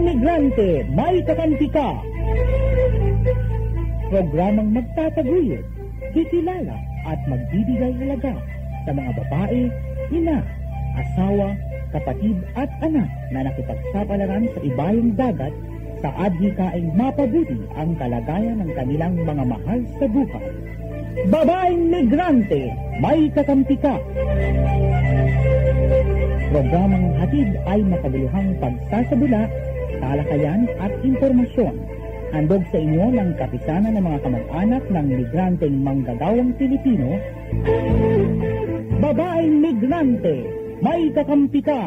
Migrante, may kakampi ka. Programang magtataguyod, kikilala at magbibigay halaga sa mga babae, ina, asawa, kapatid at anak na nakipagsapalaran sa ibayong dagat sa adhikaing mapabuti ang kalagayan ng kanilang mga mahal sa buhay. Babaeng Migrante, may kakampi ka. Programang hatid ay makabuluhang pagsasabula, talakayan at impormasyon. Handog sa inyo ng kapisanan ng mga kamag-anak ng migranteng manggagawang Pilipino. Babaeng Migrante, may kakampi ka.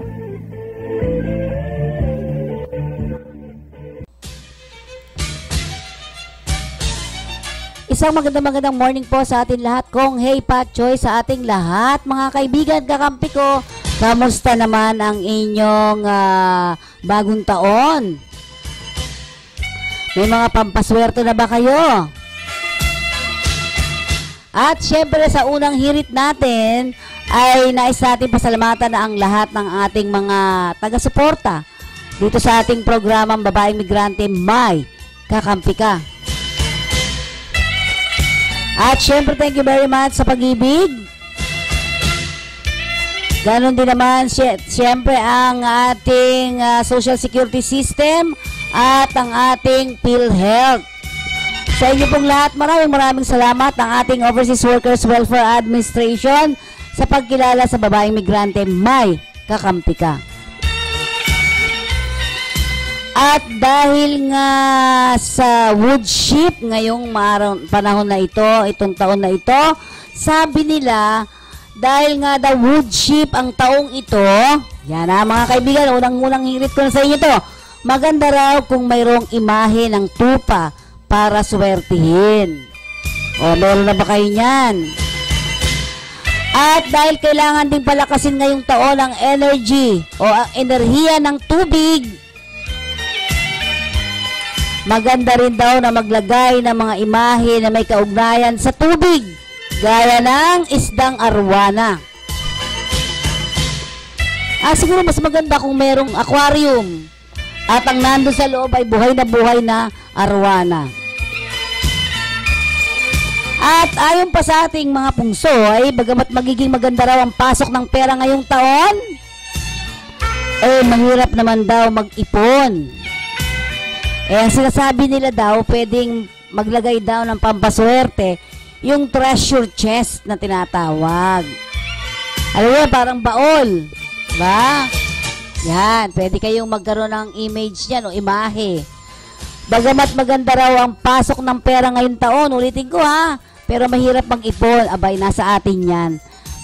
Isang magandang morning po sa atin lahat. Kong hey Pat Choy sa ating lahat. Mga kaibigan, kakampi ko, kamusta naman ang inyong bagong taon? May mga pampaswerte na ba kayo? At syempre sa unang hirit natin ay nais natin pasalamatan na ang lahat ng ating mga taga-suporta dito sa ating programang Babaeng Migrante, may kakampi ka. At syempre thank you very much sa pag-ibig. Ganon din naman syempre ang ating social security system at ang ating PhilHealth. Sa inyo pong lahat, maraming salamat ang ating Overseas Workers Welfare Administration sa pagkilala sa Babaeng Migrante, may kakampi ka. At dahil nga sa wood chip ngayong panahon na ito, itong taon na ito, sabi nila, dahil nga the wood chip ang taong ito, yan mga kaibigan, unang hirit ko na sa inyo to, maganda raw kung mayroong imahe ng tupa para swertihin. O, meron na ba kayo niyan? At dahil kailangan din palakasin ngayong taon ang energy o ang enerhiya ng tubig, maganda rin daw na maglagay ng mga imahe na may kaugnayan sa tubig, gaya ng isdang arwana. Siguro mas maganda kung merong aquarium at ang nando sa loob ay buhay na arwana. At ayon pa sa ating mga pungso ay bagamat magiging maganda raw ang pasok ng pera ngayong taon, mahirap naman daw mag-ipon. Ang sinasabi nila daw, pwedeng maglagay daw ng pampaswerte, yung treasure chest na tinatawag. Alam mo, parang baol. Diba? Yan, pwede kayong magkaroon ng image niyan o imahe. Bagamat maganda raw ang pasok ng pera ngayong taon, ulitin ko pero mahirap mag-ipon, abay, nasa atin yan.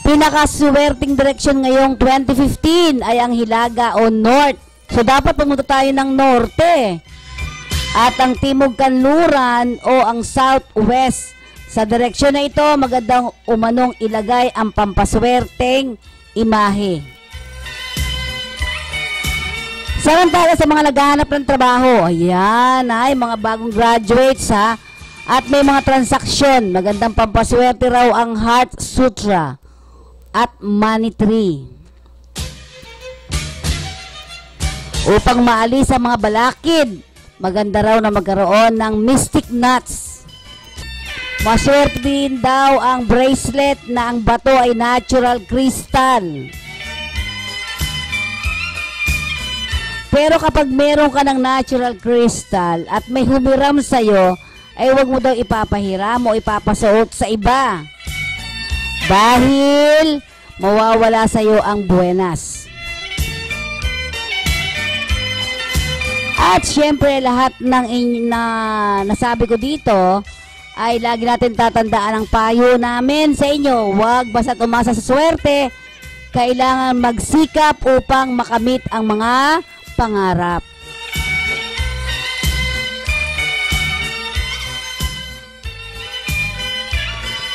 Pinakaswerteng direksyon ngayong 2015 ay ang Hilaga o North. So, dapat pumunta tayo ng Norte. At ang Timog Kanluran o ang Southwest. Sa direksyon na ito, magandang umanong ilagay ang pampaswerteng imahe. Samantala sa mga naghahanap ng trabaho, ayan ay mga bagong graduates at may mga transaksyon. Magandang pampaswerte raw ang Heart Sutra at Money Tree. Upang maalis ang mga balakid, maganda raw na magkaroon ng mystic nuts. Maswerte din daw ang bracelet na ang bato ay natural crystal. Pero kapag meron ka ng natural crystal at may humiram sa'yo, ay huwag mo daw ipapahiram o ipapasuot sa iba. Dahil mawawala sa'yo ang buenas. At syempre lahat ng nasabi ko dito ay lagi natin tatandaan ang payo namin sa inyo. Huwag basta umasa sa swerte. Kailangan magsikap upang makamit ang mga pangarap.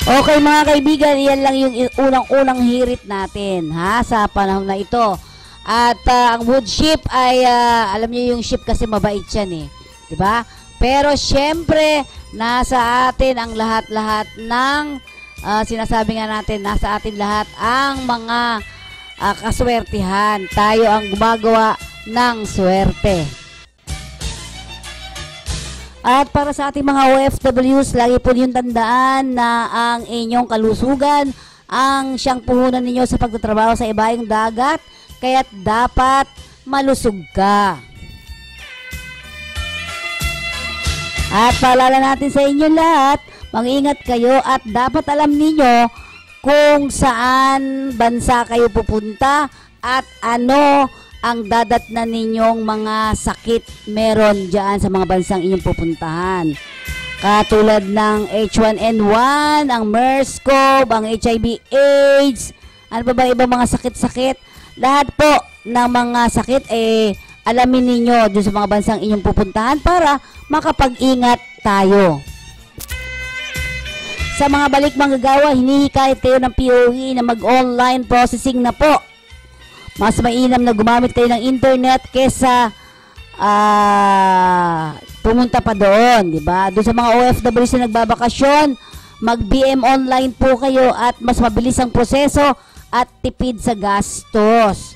Okay mga kaibigan, yan lang yung unang-unang hirit natin sa panahon na ito. At ang wood ship ay alam niyo yung ship kasi mabait yan diba? Pero syempre nasa atin ang lahat-lahat ng sinasabi nga natin, nasa atin lahat ang mga kaswertihan. Tayo ang gumagawa ng swerte. At para sa ating mga OFWs, lagi po niyong tandaan na ang inyong kalusugan ang siyang puhunan ninyo sa pagtatrabaho sa ibayong dagat, kaya't dapat malusog ka. At paalala natin sa inyo lahat, mag-ingat kayo at dapat alam ninyo kung saan bansa kayo pupunta at ano ang dadatnan ninyong mga sakit meron dyan sa mga bansang inyong pupuntahan. Katulad ng H1N1, ang MERS-CoV, ang HIV/AIDS, ano pa ba ibang mga sakit-sakit. Lahat po ng mga sakit alamin ninyo dun sa mga bansang inyong pupuntahan para makapag-ingat tayo. Sa mga balik manggagawa, hinihikayat kayo ng POE na mag-online processing na po. Mas mainam na gumamit kayo ng internet kesa pumunta pa doon, di ba? Doon sa mga OFWs na nagbabakasyon, mag-BM online po kayo at mas mabilis ang proseso at tipid sa gastos.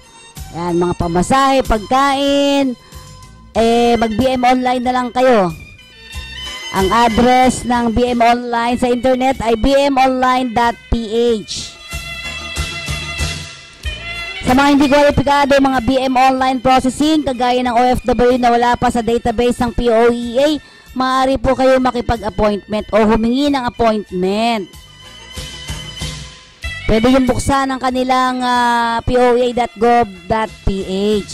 Yan, mga pamasahe, pagkain, mag-BM online na lang kayo. Ang address ng BM Online sa internet ay bmonline.ph. Sa mga hindi kwalipikado, mga BM Online Processing, kagaya ng OFW na wala pa sa database ng POEA, maaari po kayo makipag-appointment o humingi ng appointment. Pwede yung buksan ang kanilang poea.gov.ph.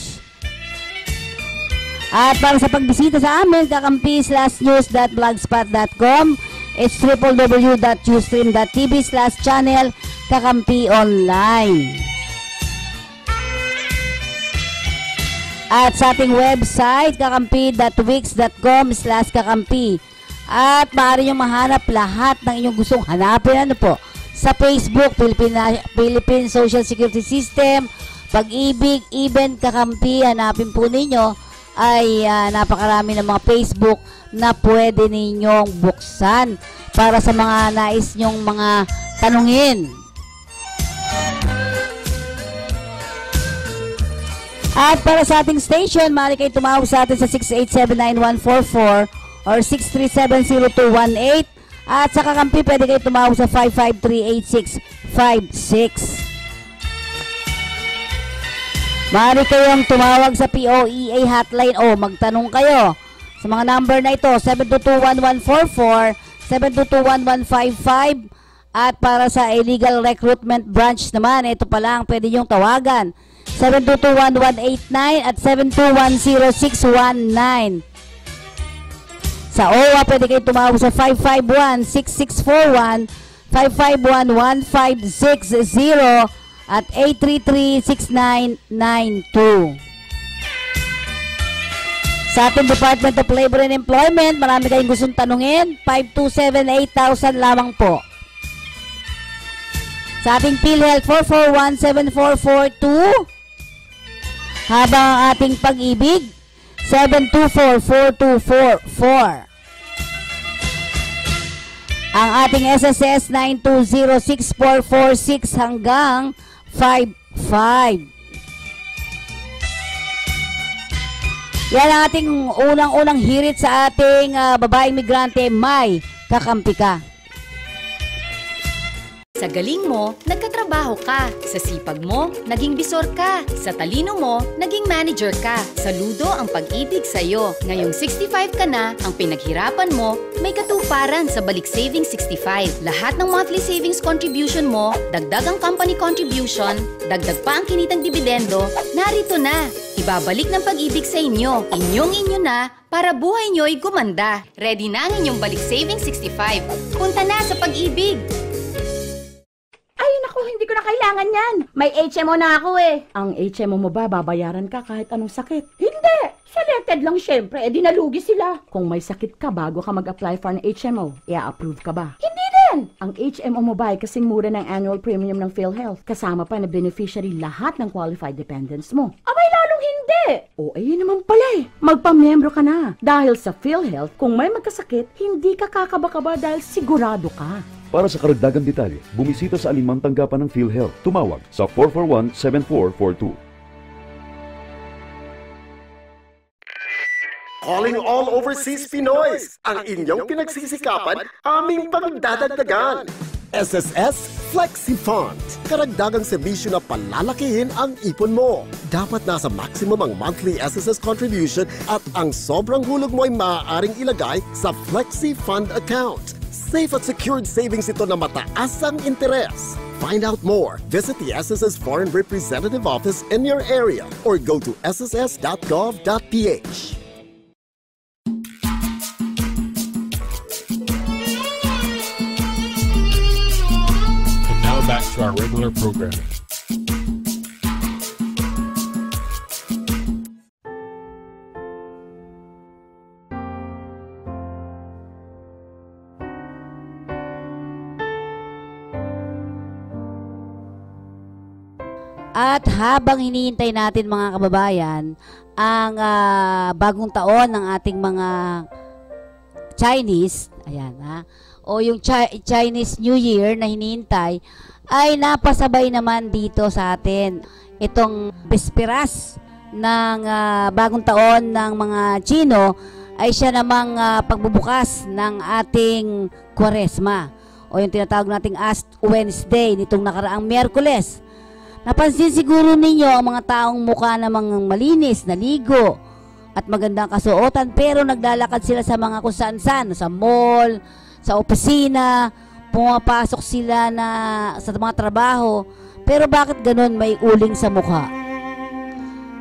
At para sa pagbisita sa amin, kakampi/news.blogspot.com, it's www.ustream.tv/channel Kakampi Online. At sa ating website, kakampi.wix.com/kakampi. At maaari nyo mahanap lahat ng inyong gustong hanapin. Ano po? Sa Facebook, Philippine Social Security System, Pag-ibig, Even Kakampi, hanapin po ninyo. Ay napakarami ng mga Facebook na pwede ninyong buksan para sa mga nais nyong mga tanungin. At para sa ating station, maaari kayo tumawag sa atin sa 6879144 or 6370218. At sa Kakampi, pwede kayo tumawag sa 5538656. Maaari kayong tumawag sa POEA hotline o magtanong kayo sa mga number na ito, 7221144, 7221155. At para sa illegal recruitment branch naman, ito pa lang pwede niyong tawagan, 7221189 at 7210619. Sa OWA, pwede kayo tumawag sa 551-6641, 551-1560 at 833-6992. Sa ating Department of Labor and Employment, marami kayong gustong tanungin, 527-8000 lamang po. Sa ating PhilHealth, 441-7442. Habang ang ating Pag-ibig, 724-4244. Ang ating SSS, 920-6446 hanggang 55. Yan ang ating unang-unang hirit sa ating babaeng migrante, May Kakampi Ka. Sa galing mo, nagkatrabaho ka. Sa sipag mo, naging bisor ka. Sa talino mo, naging manager ka. Saludo ang pag-ibig sa'yo. Ngayong 65 ka na, ang pinaghirapan mo, may katuparan sa Balik Savings 65. Lahat ng monthly savings contribution mo, dagdag ang company contribution, dagdag pa ang kinitang dibidendo, narito na. Ibabalik ng pag-ibig sa inyo. Inyong-inyo na para buhay nyo'y gumanda. Ready na ang inyong Balik Savings 65. Punta na sa Pag-ibig! Ay, naku, hindi ko na kailangan yan. May HMO na ako eh. Ang HMO mo ba, babayaran ka kahit anong sakit? Hindi. Selected lang syempre, dinalugi sila. Kung may sakit ka bago ka mag-apply for an HMO, i-approve ka ba? Hindi din. Ang HMO mo ba ay kasing mura ng annual premium ng PhilHealth. Kasama pa na beneficiary lahat ng qualified dependents mo. Abay, lalong hindi. O, ayun naman pala eh. Magpamiyembro ka na. Dahil sa PhilHealth, kung may magkasakit, hindi ka kakaba-kaba dahil sigurado ka. Para sa karagdagang detalye, bumisita sa alinmang tanggapan ng PhilHealth. Tumawag sa 441-7442. Calling all overseas Pinoys. Ang inyong pinagsisikapan, aming pagdadagdagan. SSS Flexi Fund. Karagdagang serbisyo na palalakihin ang ipon mo. Dapat nasa maximum ang monthly SSS contribution at ang sobrang hulog mo ay maaaring ilagay sa Flexi Fund account. Safe at secured savings ito na mataas ang interes. Find out more. Visit the SSS Foreign Representative Office in your area or go to sss.gov.ph. Back to our regular programming. At habang hinihintay natin mga kababayan ang bagong taon ng ating mga Chinese, ayan o yung Chinese New Year na hinihintay, ay napasabay naman dito sa atin itong bisperas ng bagong taon ng mga Chino ay siya namang pagbubukas ng ating Kwaresma o yung tinatawag nating Ash Wednesday nitong nakaraang Miyerkules. Napansin siguro ninyo ang mga taong mukha namang malinis, naligo at magandang kasuotan pero naglalakad sila sa mga kung saan-saan, sa mall, sa opisina, pumapasok sila na sa mga trabaho, pero bakit ganun may uling sa mukha?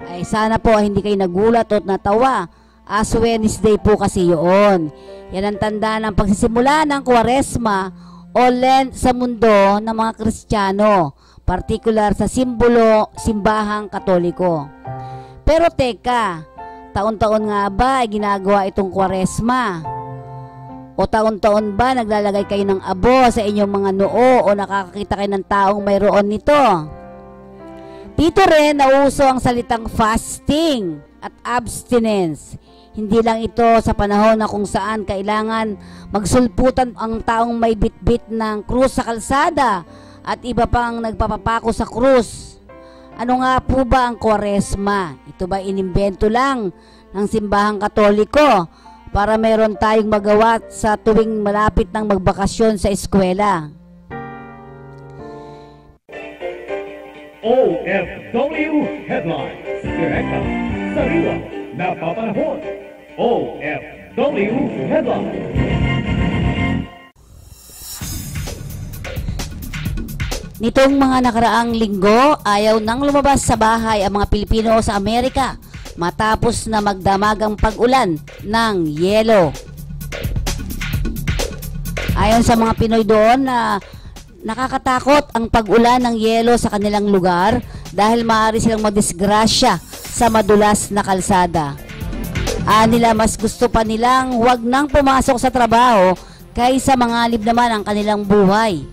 Ay sana po hindi kayo nagulat o natawa. Ash Wednesday po kasi yun. Yan ang tanda ng pagsisimula ng Kwaresma o Lent sa mundo ng mga Kristiyano, partikular sa simbahang Katoliko. Pero teka, taon-taon nga ba ay ginagawa itong Kwaresma? O taon-taon ba naglalagay kayo ng abo sa inyong mga noo o nakakakita kayo ng taong mayroon nito? Dito rin nauso ang salitang fasting at abstinence. Hindi lang ito sa panahon na kung saan kailangan magsulputan ang taong may bitbit ng krus sa kalsada at iba pang nagpapapako sa krus. Ano nga po ba ang Kwaresma? Ito ba inimbento lang ng simbahang Katoliko para mayroon tayong magawa sa tuwing malapit ng magbakasyon sa eskwela? OFW Headlines. Direkta, sariwa, napapanahon. OFW Headlines. Nitong mga nakaraang linggo, ayaw nang lumabas sa bahay ang mga Pilipino sa Amerika matapos na magdamagang pag-ulan ng yelo. Ayon sa mga Pinoy doon na nakakatakot ang pag-ulan ng yelo sa kanilang lugar dahil maaari silang madisgrasya sa madulas na kalsada. Nila mas gusto pa nilang huwag nang pumasok sa trabaho kaysa mangalib naman ang kanilang buhay.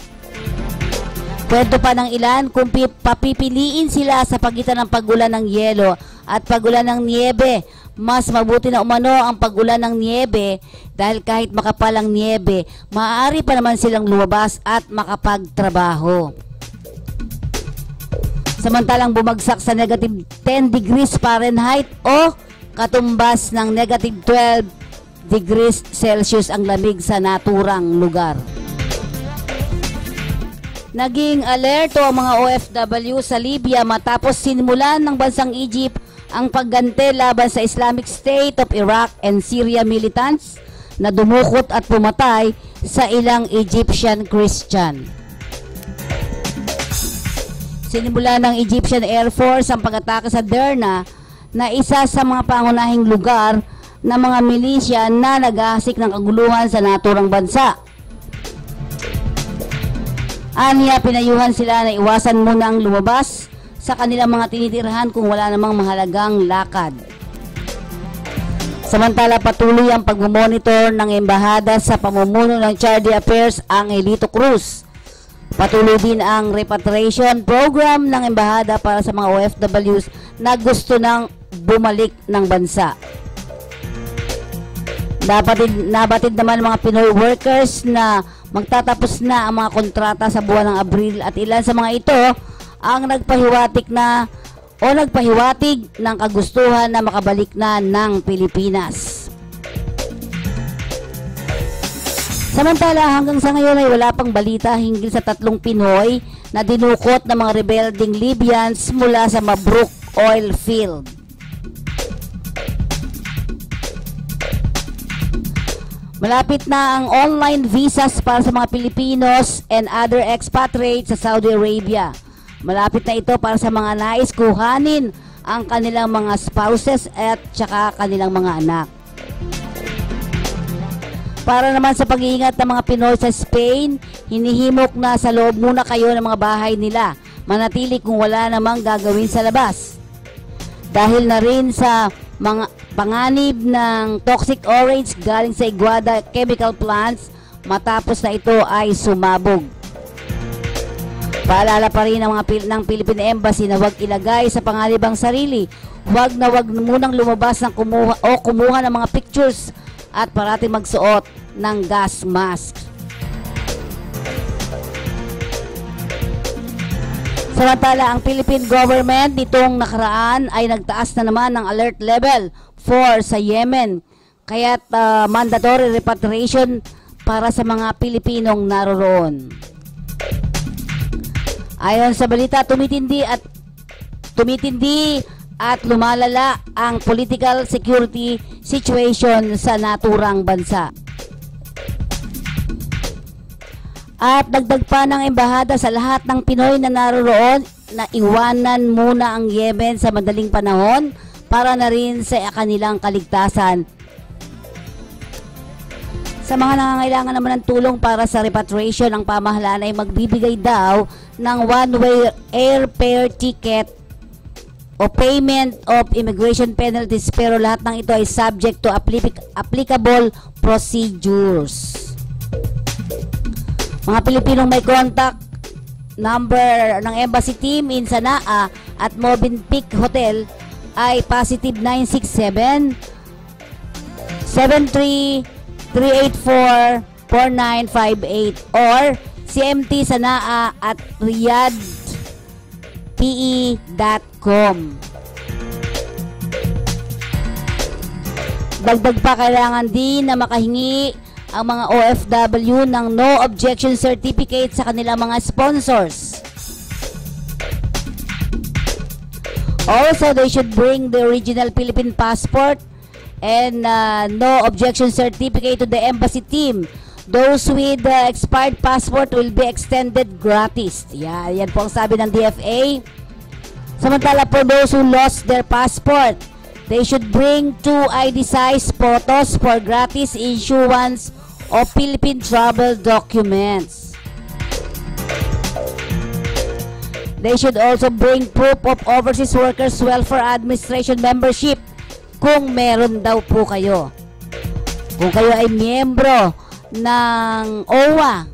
Kwento pa ng ilan kung papipiliin sila sa pagitan ng pag-ulan ng yelo at pag-ulan ng niebe, mas mabuti na umano ang pag-ulan ng niebe dahil kahit makapal ang niebe, maaari pa naman silang lumabas at makapagtrabaho. Samantalang bumagsak sa negative 10 degrees Fahrenheit o katumbas ng negative 12 degrees Celsius ang lamig sa naturang lugar. Naging alerto ang mga OFW sa Libya matapos sinimulan ng bansang Egypt ang pagganti laban sa Islamic State of Iraq and Syria militants na dumukot at pumatay sa ilang Egyptian Christian. Sinimulan ng Egyptian Air Force ang pag-atake sa Derna na isa sa mga pangunahing lugar ng mga milisya na naghahasik ng kaguluhan sa naturang bansa. Aniya, pinayuhan sila na iwasan muna ang lumabas sa kanilang mga tinitirhan kung wala namang mahalagang lakad. Samantala, patuloy ang pagmumonitor ng embahada sa pamumuno ng Charity Affairs Angelito Cruz. Patuloy din ang repatriation program ng embahada para sa mga OFWs na gusto nang bumalik ng bansa. Nabatid naman mga Pinoy workers na magtatapos na ang mga kontrata sa buwan ng Abril at ilan sa mga ito ang nagpahiwatik na o nagpahiwatig ng kagustuhan na makabalik na ng Pilipinas. Samantala, hanggang sa ngayon ay wala pang balita hinggil sa 3 Pinoy na dinukot ng mga rebelding Libyans mula sa Mabruk oil field. Malapit na ang online visas para sa mga Pilipinos and other expatriates sa Saudi Arabia. Malapit na ito para sa mga nais kuhanin ang kanilang mga spouses at saka kanilang mga anak. Para naman sa pag-iingat ng mga Pinoy sa Spain, hinihimok na sa loob muna kayo ng mga bahay nila. Manatili kung wala namang gagawin sa labas. Dahil na rin sa mga panganib ng toxic orange galing sa Iguada chemical plants matapos na ito ay sumabog. Paalala pa rin ng Philippine Embassy na huwag ilagay sa panganib ang sarili. Huwag munang lumabas ng kumuha ng mga pictures at parating magsuot ng gas mask. Samantala, ang Philippine government nitong nakaraan ay nagtaas na naman ng alert level 4 sa Yemen. Kaya't mandatory repatriation para sa mga Pilipinong naroroon. Ayon sa balita, tumitindi at lumalala ang political security situation sa naturang bansa. At dagdag pa ng embahada sa lahat ng Pinoy na naroroon na iwanan muna ang Yemen sa madaling panahon para na rin sa kanilang kaligtasan. Sa mga nangangailangan naman ng tulong para sa repatriation, ang pamahalaan ay magbibigay daw ng one-way airfare ticket o payment of immigration penalties, pero lahat ng ito ay subject to applicable procedures. Mga Pilipinong may contact number ng embassy team in Sanaa at Movenpick Hotel ay positive 967 733844958 or CMT Sanaa at riyadhpe.com. Dagdag pa, kailangan din na makahingi ang mga OFW ng no objection certificate sa kanilang mga sponsors. Also, they should bring the original Philippine passport and no objection certificate to the embassy team. Those with expired passport will be extended gratis. Yan po ang sabi ng DFA. Samantala, for those who lost their passport, they should bring 2 ID size photos for gratis issuance of Philippine travel documents. They should also bring proof of Overseas Workers Welfare Administration membership kung meron daw po kayo. Kung kayo ay miyembro ng OWA.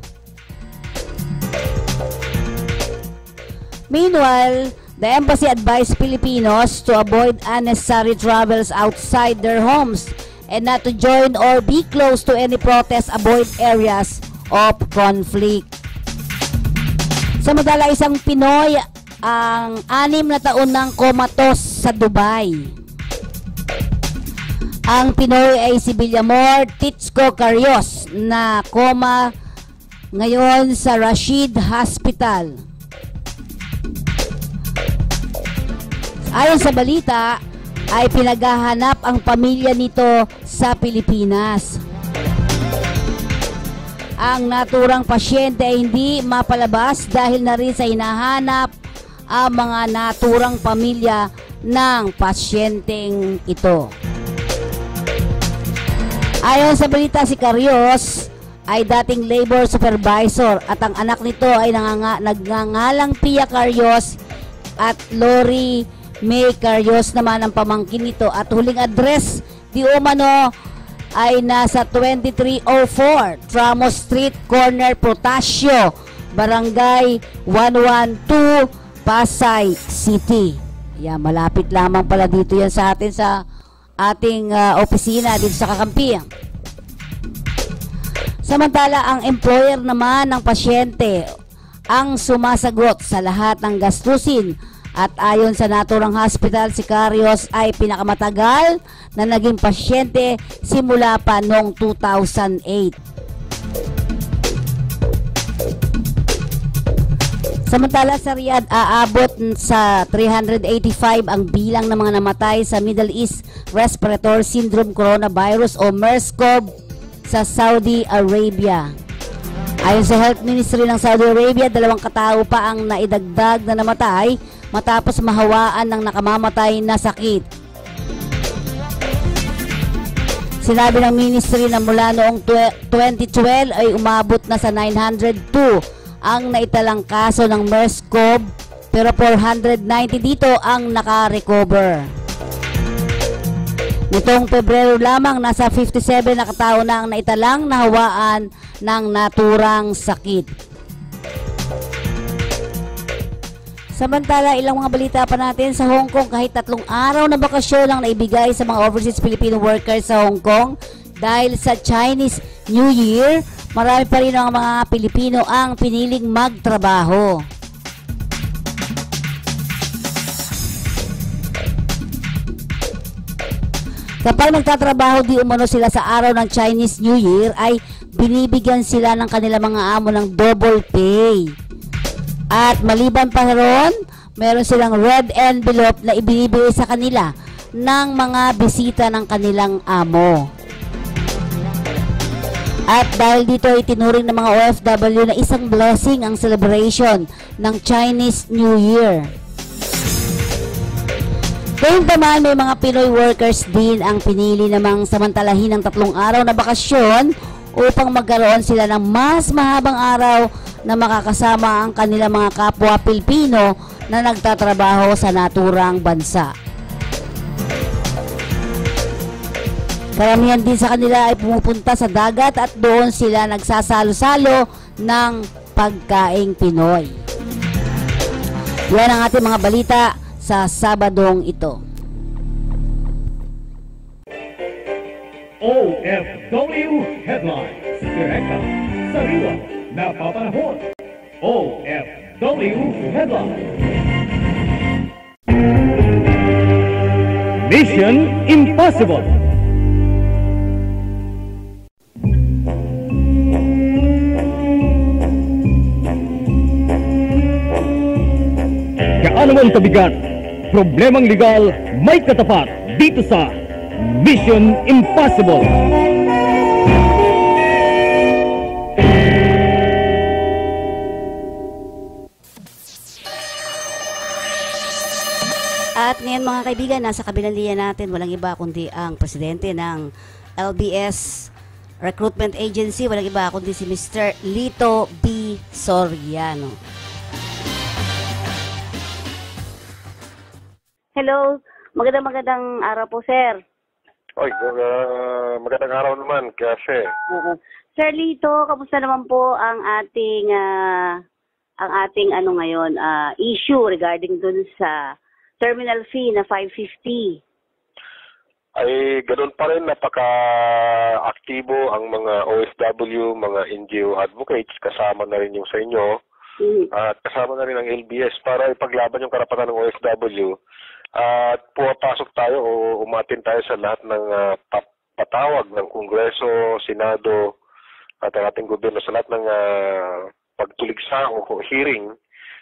Meanwhile, the embassy advised Filipinos to avoid unnecessary travels outside their homes and not to join or be close to any protest avoid areas of conflict. Samantala, isang Pinoy ang 6 na taon ng komatos sa Dubai. Ang Pinoy ay si Villamor Titsko Carios na koma ngayon sa Rashid Hospital. Ayon sa balita, ay pinaghahanap ang pamilya nito sa Pilipinas. Ang naturang pasyente ay hindi mapalabas dahil na rin sa hinahanap ang mga naturang pamilya ng pasyenteng ito. Ayon sa balita, si Carios ay dating labor supervisor at ang anak nito ay nagngangalang Pia Carios at Lori May Carios naman ang pamangkin nito, at huling address di umano ay nasa 2304 Tramos Street, Corner Protasio, Barangay 112, Pasay City. Yan, malapit lamang pala dito yan sa atin sa ating opisina dito sa Kakampi. Samantala, ang employer naman ng pasyente ang sumasagot sa lahat ng gastusin At ayon sa naturang hospital, si Carios ay pinakamatagal na naging pasyente simula pa noong 2008. Samantala sa Riyadh, aabot sa 385 ang bilang ng mga namatay sa Middle East Respiratory Syndrome Coronavirus o MERS-CoV sa Saudi Arabia. Ayon sa Health Ministry ng Saudi Arabia, 2 katao pa ang naidagdag na namatay matapos mahawaan ng nakamamatay na sakit. Sinabi ng ministry na mula noong 2012 ay umabot na sa 902 ang naitalang kaso ng MERS-CoV, pero 490 dito ang naka-recover. Nitong Pebrero lamang, nasa 57 na katao na ang naitalang nahawaan ng naturang sakit. Samantala, ilang mga balita pa natin sa Hong Kong. Kahit 3 araw na bakasyon ang naibigay sa mga overseas Filipino workers sa Hong Kong dahil sa Chinese New Year, marami pa rin ang mga Pilipino ang piniling magtrabaho. Kapag nagtatrabaho di umano sila sa araw ng Chinese New Year, ay binibigyan sila ng kanilang mga amo ng double pay. At maliban pa ron, meron silang red envelope na ibinibigay sa kanila ng mga bisita ng kanilang amo. At dahil dito ay tinuring ng mga OFW na isang blessing ang celebration ng Chinese New Year. Gayun naman, may mga Pinoy workers din ang pinili namang samantalahin ng 3 araw na bakasyon upang magkaroon sila ng mas mahabang araw na makakasama ang kanilang mga kapwa Pilipino na nagtatrabaho sa naturang bansa. Karamihan din sa kanila ay pumupunta sa dagat at doon sila nagsasalo-salo ng pagkaing Pinoy. Yan ang ating mga balita sa Sabadong ito. OFW Headlines. Direkta, sariwa, napapanahon. OFW Headlines. Mission Impossible. Kaano ang kabigat, problemang legal may katapat dito sa Mission Impossible. At ngayon mga kaibigan, nasa kabilang linya natin, walang iba kundi ang presidente ng LBS Recruitment Agency, walang iba kundi si Mr. Lito B. Soriano. Hello, magandang araw po, sir. Oy, magandang araw naman, kasi. Sir Lito, kamusta naman po ang ating ngayon issue regarding dun sa terminal fee na 550? Ay, ganun pa rin, napaka-aktibo ang mga OFW, mga NGO advocates, kasama na rin yung sa inyo, at kasama na rin ang LBS para ipaglaban yung karapatan ng OFW. At pumapasok tayo o umatin tayo sa lahat ng patawag ng Kongreso, Senado, at ang ating gobyerno sa lahat ng pagtuligsa o hearing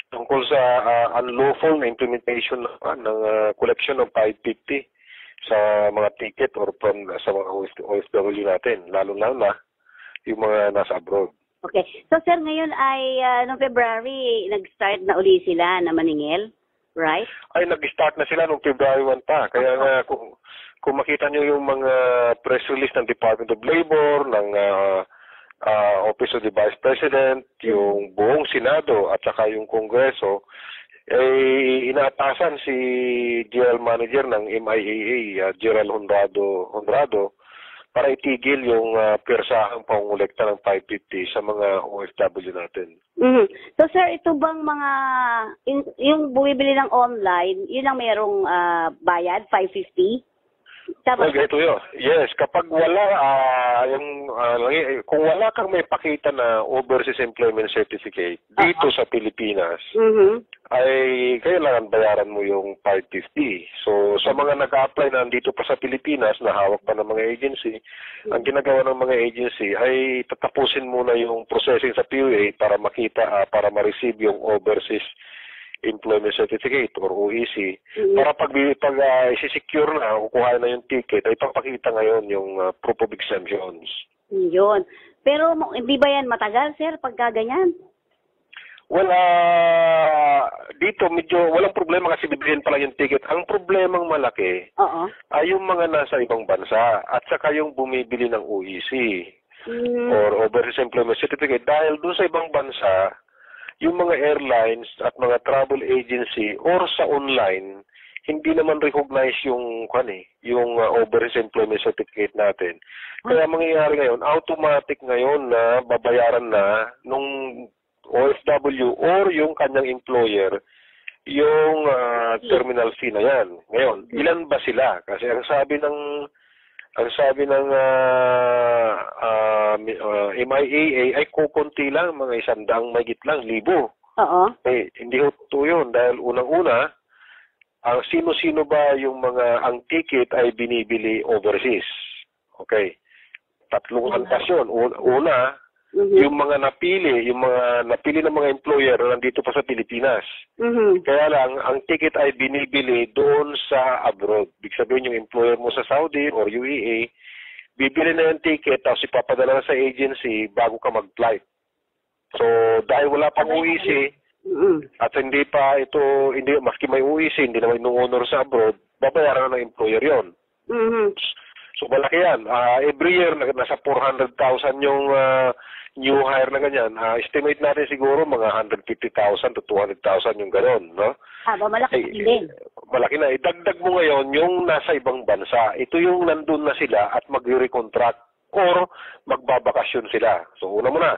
tungkol sa unlawful na implementation ng collection of 550 sa mga ticket or sa mga OFW natin, lalo na yung mga nasa abroad. Okay. So sir, ngayon ay noong February, nag-start na uli sila na maningil? Right? Ay, nag-start na sila noong February 1 pa. Kaya nga, kung makita nyo yung mga press release ng Department of Labor, ng Office of the Vice President, yung buong Senado at saka yung Kongreso, eh, inaatasan si General Manager ng MIAA, Gerald Honrado, para itigil yung persahang pangungulekta ng 550 sa mga OFW natin. So sir, ito bang mga, yung bumibili ng online, yun ang mayroong bayad, 550? Tama. Well, ito yun. Yes, kapag wala, kung wala kang may pakita na overseas employment certificate dito sa Pilipinas, ay kailangan bayaran mo yung 550. So, sa mga nag-apply na dito pa sa Pilipinas, na hawak pa ng mga agency, ang ginagawa ng mga agency ay tatapusin muna yung processing sa PUA para makita, para ma-receive yung overseas employment certificate or OEC, para pag isi-secure na, kukuha na yung ticket, ay papakita ngayon yung proof of exemptions. Yun. Pero hindi ba yan matagal, sir, pagka ganyan? Well, dito medyo walang problema kasi bibilhin pa lang yung ticket. Ang problemang malaki ay yung mga nasa ibang bansa at saka yung bumibili ng OEC or overseas employment certificate dahil doon sa ibang bansa, yung mga airlines at mga travel agency or sa online, hindi naman recognize yung overseas employment certificate natin. Kaya mangyayari ngayon, automatic ngayon na babayaran na nung OFW or yung kanyang employer yung terminal fee na yan. Ngayon, ilan ba sila? Kasi ang sabi ng MIAA ay kukunti lang, mga 100 mahigit lang, 1,000. Eh, hindi ito yun dahil unang-una, ang sino-sino ba yung ang ticket ay binibili overseas. Okay. Tatlong antas yun. Una, yung mga napili ng mga employer na nandito pa sa Pilipinas. Kaya lang, ang ticket ay binibili doon sa abroad. Ibig sabihin yung employer mo sa Saudi or UAE, bibili na yung ticket tapos ipapadala sa agency bago ka mag-flight. So, dahil wala pang UEC, at hindi maski may UEC, hindi naman honor sa abroad, babayaran na ng employer yon. So, malaki yan. Every year, nasa 400,000 yung new hire na ganyan. Estimate natin siguro mga 150,000 to 200,000 yung gano'n, no? Malaki din. Malaki na. Idagdag mo ngayon yung nasa ibang bansa. Ito yung nandun na sila at magre-recontract or magbabakasyon sila. So, una muna,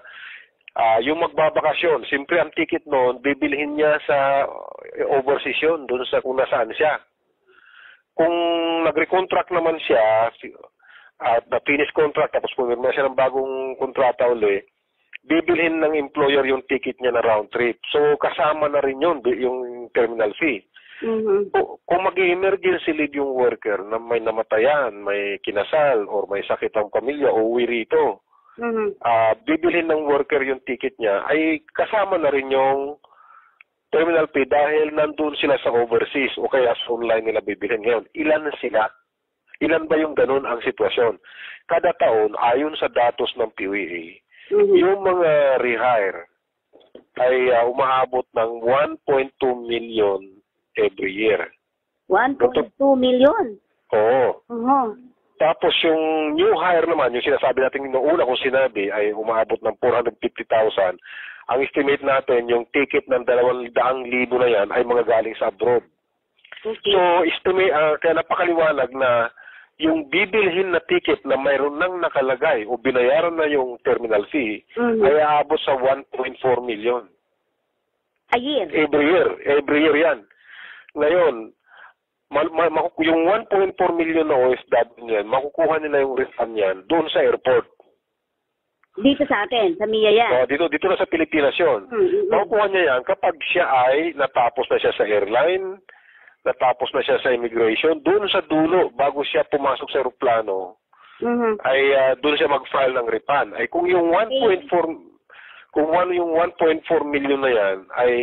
yung magbabakasyon, siyempre ang ticket noon, bibilhin niya sa overseas yun, dun sa kung nasaan siya. Kung nag-recontract naman siya, at na-finish contract, tapos pumirma siya ng bagong kontrata uli, bibilhin ng employer yung ticket niya na round trip. So, kasama na rin yun, yung terminal fee. Kung mag-emergency leave yung worker na may namatayan, may kinasal, or may sakit ang pamilya, o uwi rito, bibilhin ng worker yung ticket niya, ay kasama na rin yung terminal fee dahil nandun sila sa overseas o kaya sa online nila bibilhin ngayon. Ilan sila? Ilan ba yung ganun ang sitwasyon? Kada taon, ayon sa datos ng PUA, yung mga rehire ay umaabot ng 1.2 million every year. 1.2 million? Oo. Tapos yung new hire naman, yung sinasabi natin noong una kong sinabi, ay umaabot ng 450,000. Ang estimate natin, yung ticket ng 200,000 na yan ay mga galing sa abroad. So, estimate, kaya napakaliwanag na yung bibilhin na ticket na mayroon nang nakalagay o binayaran na yung terminal fee ay aabot sa 1.4 million. A year? Every year yan. Ngayon, yung 1.4 million na OFW niyan, makukuha nila yung refund niyan doon sa airport. Dito sa atin, sa MIA yan? Dito na sa Pilipinas yun. Makukuha niya yan kapag siya ay natapos na siya sa airline, natapos na siya sa immigration, doon sa dulo, bago siya pumasok sa aeroplano, ay doon siya mag-file ng refund. Ay kung yung 1.4 million na yan, ay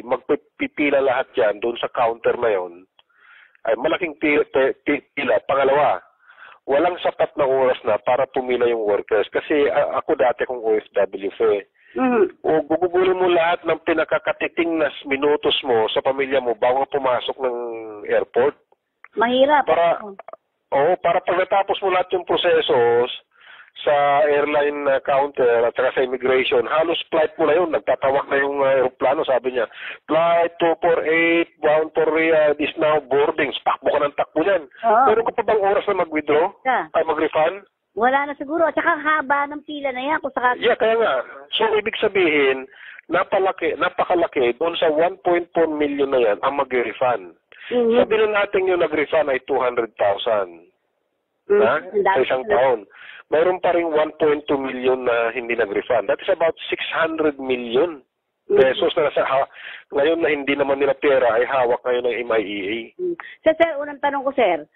magpipila lahat yan doon sa counter na yon, ay malaking pila. Pangalawa, walang sapat na oras na para pumila yung workers. Kasi ako dati kung OFW, o gugugulin mo lahat ng pinakakatiting na minutos mo sa pamilya mo bago pumasok ng airport. Mahirap. Para pag natapos mo lahat yung proseso sa airline counter at sa immigration, halos flight mo na yun, nagtatawag na yung aeroplano, sabi niya, flight 248, bound for Riyadh is now boarding. Takbo ka ng takbo niyan. Meron ka pa bang oras na mag-withdraw? Ay mag-refund? Wala na siguro. At saka haba ng pila na yan. Yeah, kaya nga. So, ibig sabihin, napakalaki doon sa 1.4 million na yan ang mag-refund. Sabihin natin yung nag-refund ay 200,000. Sa isang taon. Mayroon pa rin 1.2 million na hindi nag-refund. That is about 600 million pesos na ngayon na hindi naman nila pera ay hawak ngayon ng MIEA. Sir, unang tanong ko, sir.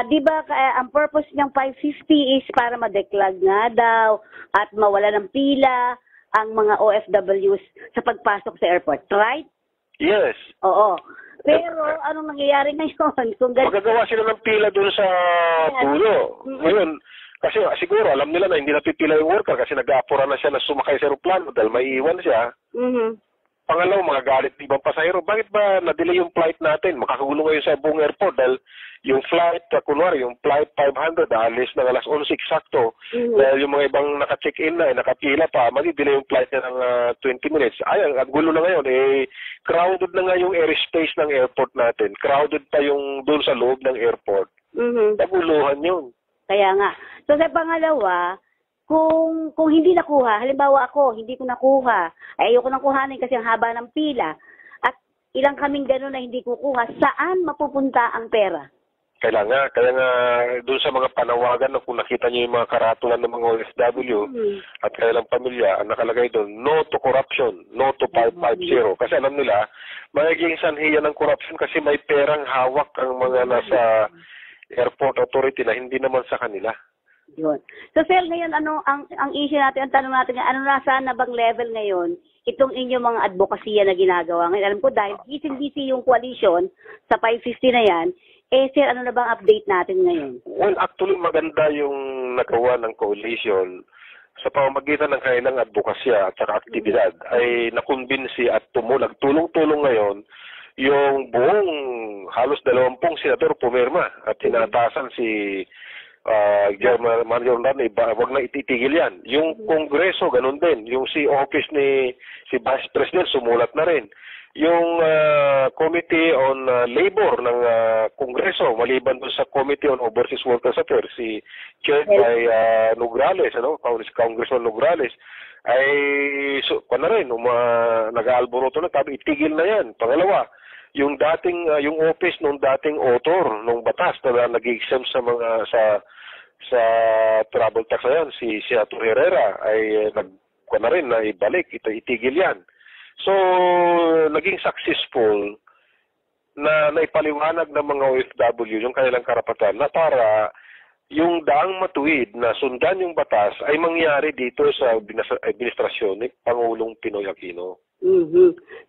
Di ba ang purpose ng 550 is para ma-declag nga daw at mawala ng pila ang mga OFWs sa pagpasok sa airport, right? Yes. Oo. Pero anong nangyayari ngayon? Magagawa sila ng pila doon sa dulo. Ngayon, kasi siguro alam nila na hindi napipila yung worker kasi nag-aapura na siya na sumakay sa aeroplano dahil may iwan siya. Pangalawa, mga galit ibang pasahero. Bakit ba na-delay yung flight natin? Makakagulo ngayon sa buong airport dahil yung flight, kunwari, yung flight 500, alis ng alas 11 eksakto. Dahil yung mga ibang naka-check-in na, nakapila pa, mag-delay yung flight niya ng 20 minutes. Ay, ang gulo na ngayon. Crowded na nga yung airspace ng airport natin. Crowded pa yung doon sa loob ng airport. Naguluhan yun. Kaya nga. So sa pangalawa, kung hindi nakuha, halimbawa ako, hindi ko nakuha, ay ayoko nang kuhanin kasi ang haba ng pila, at ilang kaming gano'n na hindi kukuha, saan mapupunta ang pera? Kaya nga doon sa mga panawagan na kung nakita niyo yung mga karatulan ng mga OFW at kailang pamilya, ang nakalagay doon, no to corruption, no to 550. Kasi alam nila, magiging sanhiyan ng corruption kasi may perang hawak ang mga nasa airport authority na hindi naman sa kanila. Yun. So sir, ngayon ang issue natin, ang tanong natin, nasaan na bang level ngayon itong inyong mga advokasya na ginagawa? Ngayon, alam ko dahil busy yung coalition sa 550 na yan, sir, ano na bang update natin ngayon? Well, actually maganda yung nagawa ng coalition sa pamamagitan ng kanilang advokasya at saka aktibidad ay nakumbinsi at tulong-tulong ngayon yung buong halos 20 senador pumirma at tinatasan si Major na wag na ititigil yan. Yung Kongreso, ganun din. Yung office ni Vice President, sumulat na rin. Yung Committee on Labor ng Kongreso, maliban doon sa Committee on Overseas Workers Affairs, chaired by Nograles, Congressman Nograles, ay na rin, nag-aalboroto na, tabi itigil na yan. Pangalawa, yung office nung dating author nung batas na nag-exempt sa mga sa travel tax na yan, si Senator Herrera ay na rin na ibalik, itigil yan. So naging successful na naipaliwanag ng mga OFW yung kanilang karapatan na para yung daang matuwid na sundan yung batas ay mangyari dito sa administrasyon ni Pangulong Pinoy Aquino.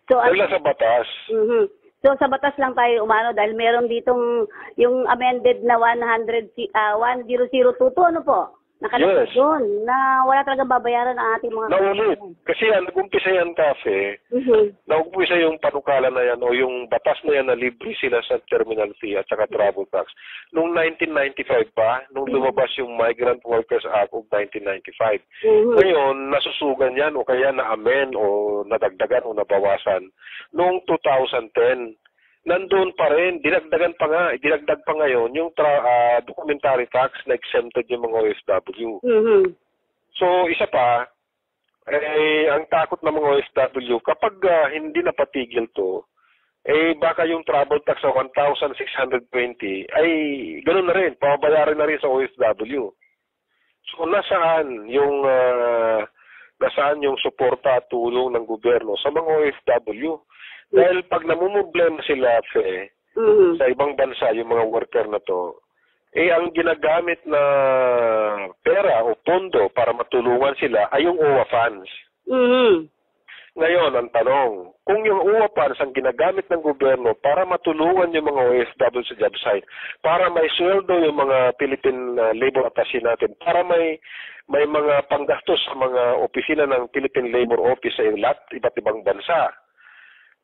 So dahil sa batas. So sa batas lang tayo umano dahil meron ditong yung amended na 10002, ano po? Nakalagay doon na wala talagang babayaran ang ating mga naulit. Kasi nag-umpisa yan kasi, nag-umpisa yung panukala na yan o yung batas na yan na libre sila sa terminal fee at saka travel tax. Noong 1995 pa, nung lumabas yung Migrant Workers Act of 1995. Ngayon, nasusugan yan o kaya na-amend o nadagdagan o nabawasan. Noong 2010, nandun pa rin, dinagdag pa ngayon yung documentary tax na exempted yung mga OFW. So, isa pa, ang takot ng mga OFW, kapag hindi napatigil to, baka yung travel tax sa 1,620, ay ganoon na rin, pabayaran na rin sa OFW. So, nasaan yung suporta at tulong ng gobyerno sa mga OFW? Dahil pag namumblema sila sa ibang bansa, yung mga worker na to, ang ginagamit na pera o pondo para matulungan sila ay yung OWA funds. Ngayon, ang tanong, kung yung OWA funds ang ginagamit ng gobyerno para matulungan yung mga OFW sa job site, para may sweldo yung mga Philippine labor attaché natin, para may mga panggastos sa mga opisina ng Philippine Labor Office sa iba't ibang bansa,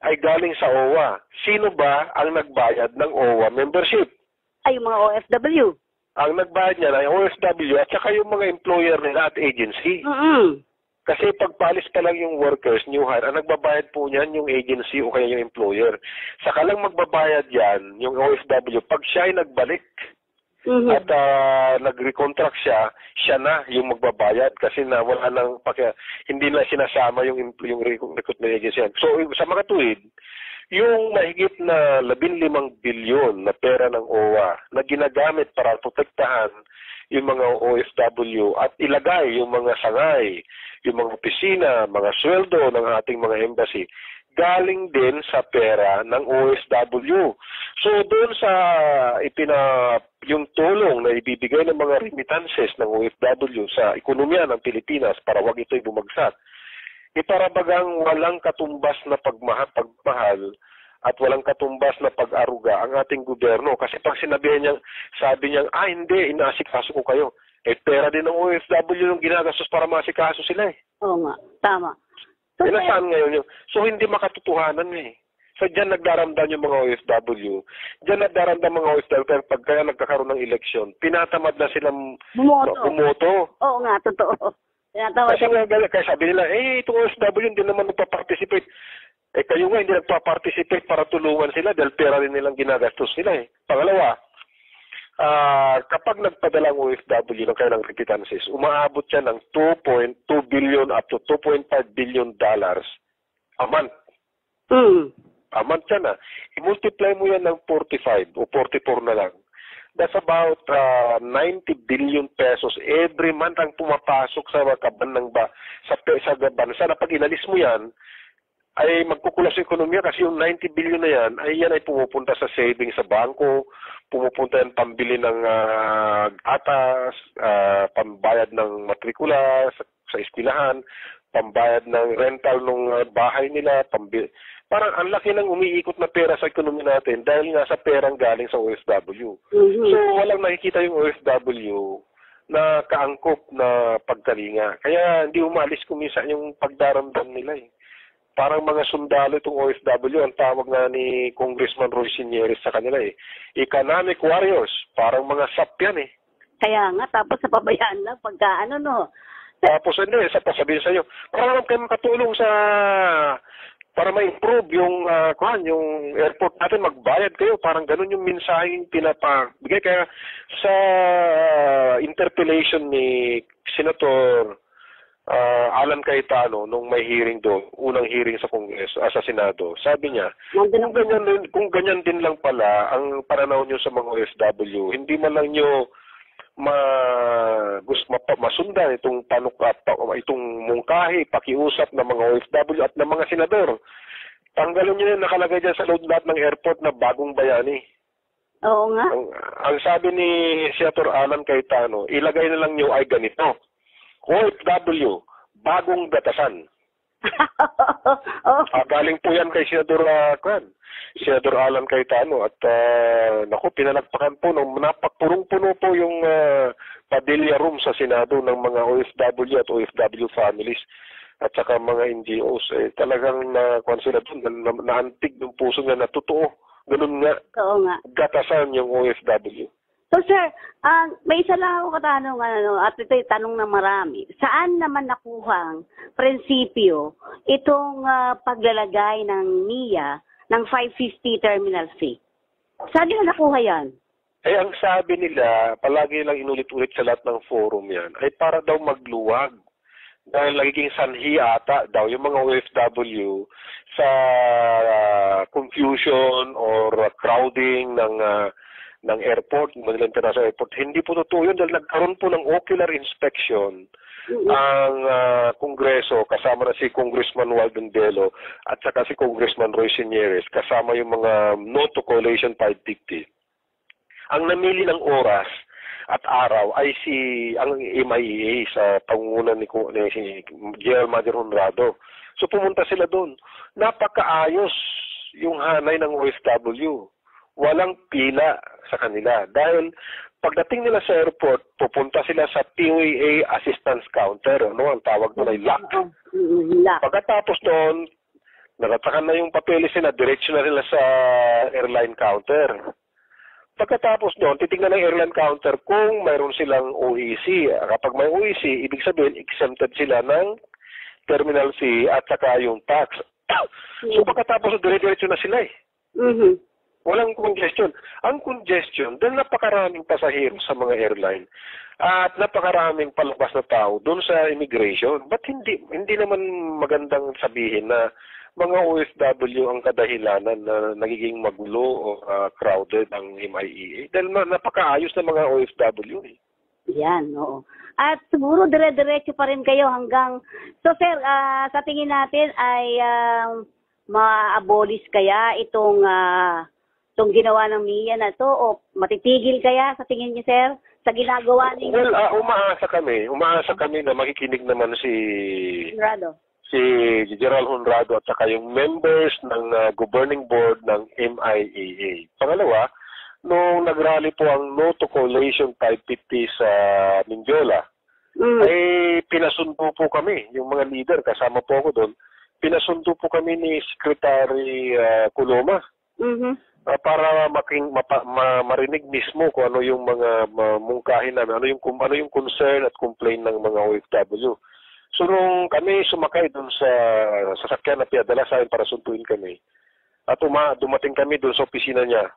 ay galing sa OWA. Sino ba ang nagbayad ng OWA membership? Ay, yung mga OFW. Ang nagbayad niya ay OFW at saka yung mga employer nila at agency. Kasi pagpalis pa lang yung workers, new hire, ang nagbabayad po niyan yung agency o kaya yung employer. Saka lang magbabayad yan, yung OFW, pag siya ay nagbalik at nag-recontract siya na yung magbabayad kasi na wala nang hindi na sinasama yung recruitment agency. So sa mga tuwid, yung mahigit na 15 bilyon na pera ng OWA na ginagamit para protektahan yung mga OFW at ilagay yung mga sangay, yung mga opisina, mga sweldo ng ating mga embassy, galing din sa pera ng OFW. So doon sa yung tulong na ibibigay ng mga remittances ng OFW sa ekonomiya ng Pilipinas para wag ito'y bumagsak, iparabagang walang katumbas na pagmahal at walang katumbas na pag-aruga ang ating gobyerno. Kasi pag sabi niya, hindi, inaasikaso ko kayo. Pera din ng OFW yung ginagastos para maasikaso sila eh. Oo nga, tama. So, nasaan ngayon yun? So hindi makatotohanan eh. So dyan nagdaramdam yung mga OFW. Dyan nagdaramdam mga OFW pag kaya nagkakaroon ng eleksyon, pinatamad na silang bumoto. Oo nga, totoo. Kaya sabi nila, itong OFW hindi naman nagpa-participate. Kayo nga hindi nagpa-participate para tulungan sila dahil pera rin nilang ginagastos sila eh. Pangalawa, kapag nagpadala ang OFW ng kanilang remittances, umaabot siya ng 2.2 billion up to 2.5 billion dollars a month. A month yan na. I-multiply mo yan ng 45 o 44 na lang. That's about 90 billion pesos every month ang pumapasok sa kaban ng sa bansa na pag inalis mo yan, ay magkukulas sa ekonomiya kasi yung 90 billion na yan ay pumupunta sa savings sa bangko, pumupunta yan pambili ng gatas, pambayad ng matrikula sa eskwelahan, pambayad ng rental ng bahay nila, parang ang laki ng umiikot na pera sa ekonomiya natin dahil nga sa perang galing sa OFW. So walang nakikita yung OFW na kaangkop na pagkalinga. Kaya hindi umalis kuminsan yung pagdaramdam nila eh. Parang mga sundalo itong OFW, ang tawag nga ni Congressman Roy Sinieres sa kanila eh. Economic warriors, parang mga SAP yan eh. Kaya nga, tapos napabayaan lang pagka Tapos sabihin sa iyo, parang kayo makatulong para ma-improve yung airport natin, magbayad kayo. Parang ganun yung mensaheng pinapabigay. Kaya sa interpellation ni Senator Alan Cayetano nung may hearing doon, unang hearing sa Kongreso, sa Senado, sabi niya, kung ganyan din lang pala ang pananaw niyo sa mga OFW, hindi man lang niyo masundan itong itong mungkahi, pakiusap ng mga OFW at ng mga senador. Tanggalin niyo yung nakalagay dyan sa loob lahat ng airport na bagong bayani. Oo nga. Ang sabi ni Senator Alan Cayetano, ilagay na lang niyo ay ganito. OFW, bagong datasan. Galing po yan kay Senador Alan Cayetano at pinalagpakan po nung napagpurong-puno po yung Padilla Room sa Senado ng mga OFW at OFW families at saka mga NGOs. Talagang sila doon, naantig ng puso nga na totoo. Ganun nga. Oo nga. Gatasan yung OFW. So sir, may isa lang ako katanungan, at ito'y tanong na marami. Saan naman nakuhang prinsipyo itong paglalagay ng NIA ng 550 terminal fee? Saan nila nakuha yan? Ang sabi nila, palagi lang inulit-ulit sa lahat ng forum yan, ay para daw magluwag. Dahil nagiging sanhi ata daw yung mga OFW sa confusion or crowding ng airport, Manila International Airport. Hindi po totoo yun dahil nagkaroon po ng ocular inspection ang Kongreso kasama na si Congressman Walden Delo at saka si Congressman Roy Sinieres kasama yung mga No to Coalition 550. Ang namili ng oras at araw ay ang MIA sa pangunan ni si General Manager Honrado. So pumunta sila doon. Napakaayos yung hanay ng OFW. Walang pila sa kanila. Dahil pagdating nila sa airport, pupunta sila sa POA assistance counter. Ang tawag doon ay LAC. Pagkatapos doon, nakatakan na yung papeles nila, diretsyo na nila sa airline counter. Pagkatapos doon, titignan ng airline counter kung mayroon silang OEC. Kapag may OEC, ibig sabihin, exempted sila ng terminal fee at saka yung tax. So pagkatapos, dire-diretso na sila eh. Walang congestion. Ang congestion, dahil napakaraming pasahero sa mga airline at napakaraming palabas na tao doon sa immigration. But hindi naman magandang sabihin na mga OFW ang kadahilanan na nagiging magulo o crowded ang MIEA. Dahil napakaayos na mga OFW eh. Yan, oo. At siguro dire-diretso pa rin kayo hanggang... So sir, sa tingin natin ay ma-abolish kaya itong ginawa ng MIA na to o matitigil kaya sa tingin niyo sir sa ginagawa ninyo? Well, umaasa kami na makikinig naman si General Honrado at saka yung members ng governing board ng MIEA. Pangalawa, nung nagrally po ang No to Coalition 550 sa Mindiola, ay pinasundo po kami, yung mga leader, kasama po ako doon, pinasundo po kami ni Secretary Coloma para marinig mismo kung ano yung mga mungkahin namin, ano yung concern at complaint ng mga OFW. So nung kami sumakay doon sa sasakyan na pinadala sa akin para sunduin kami, at dumating kami doon sa opisina niya,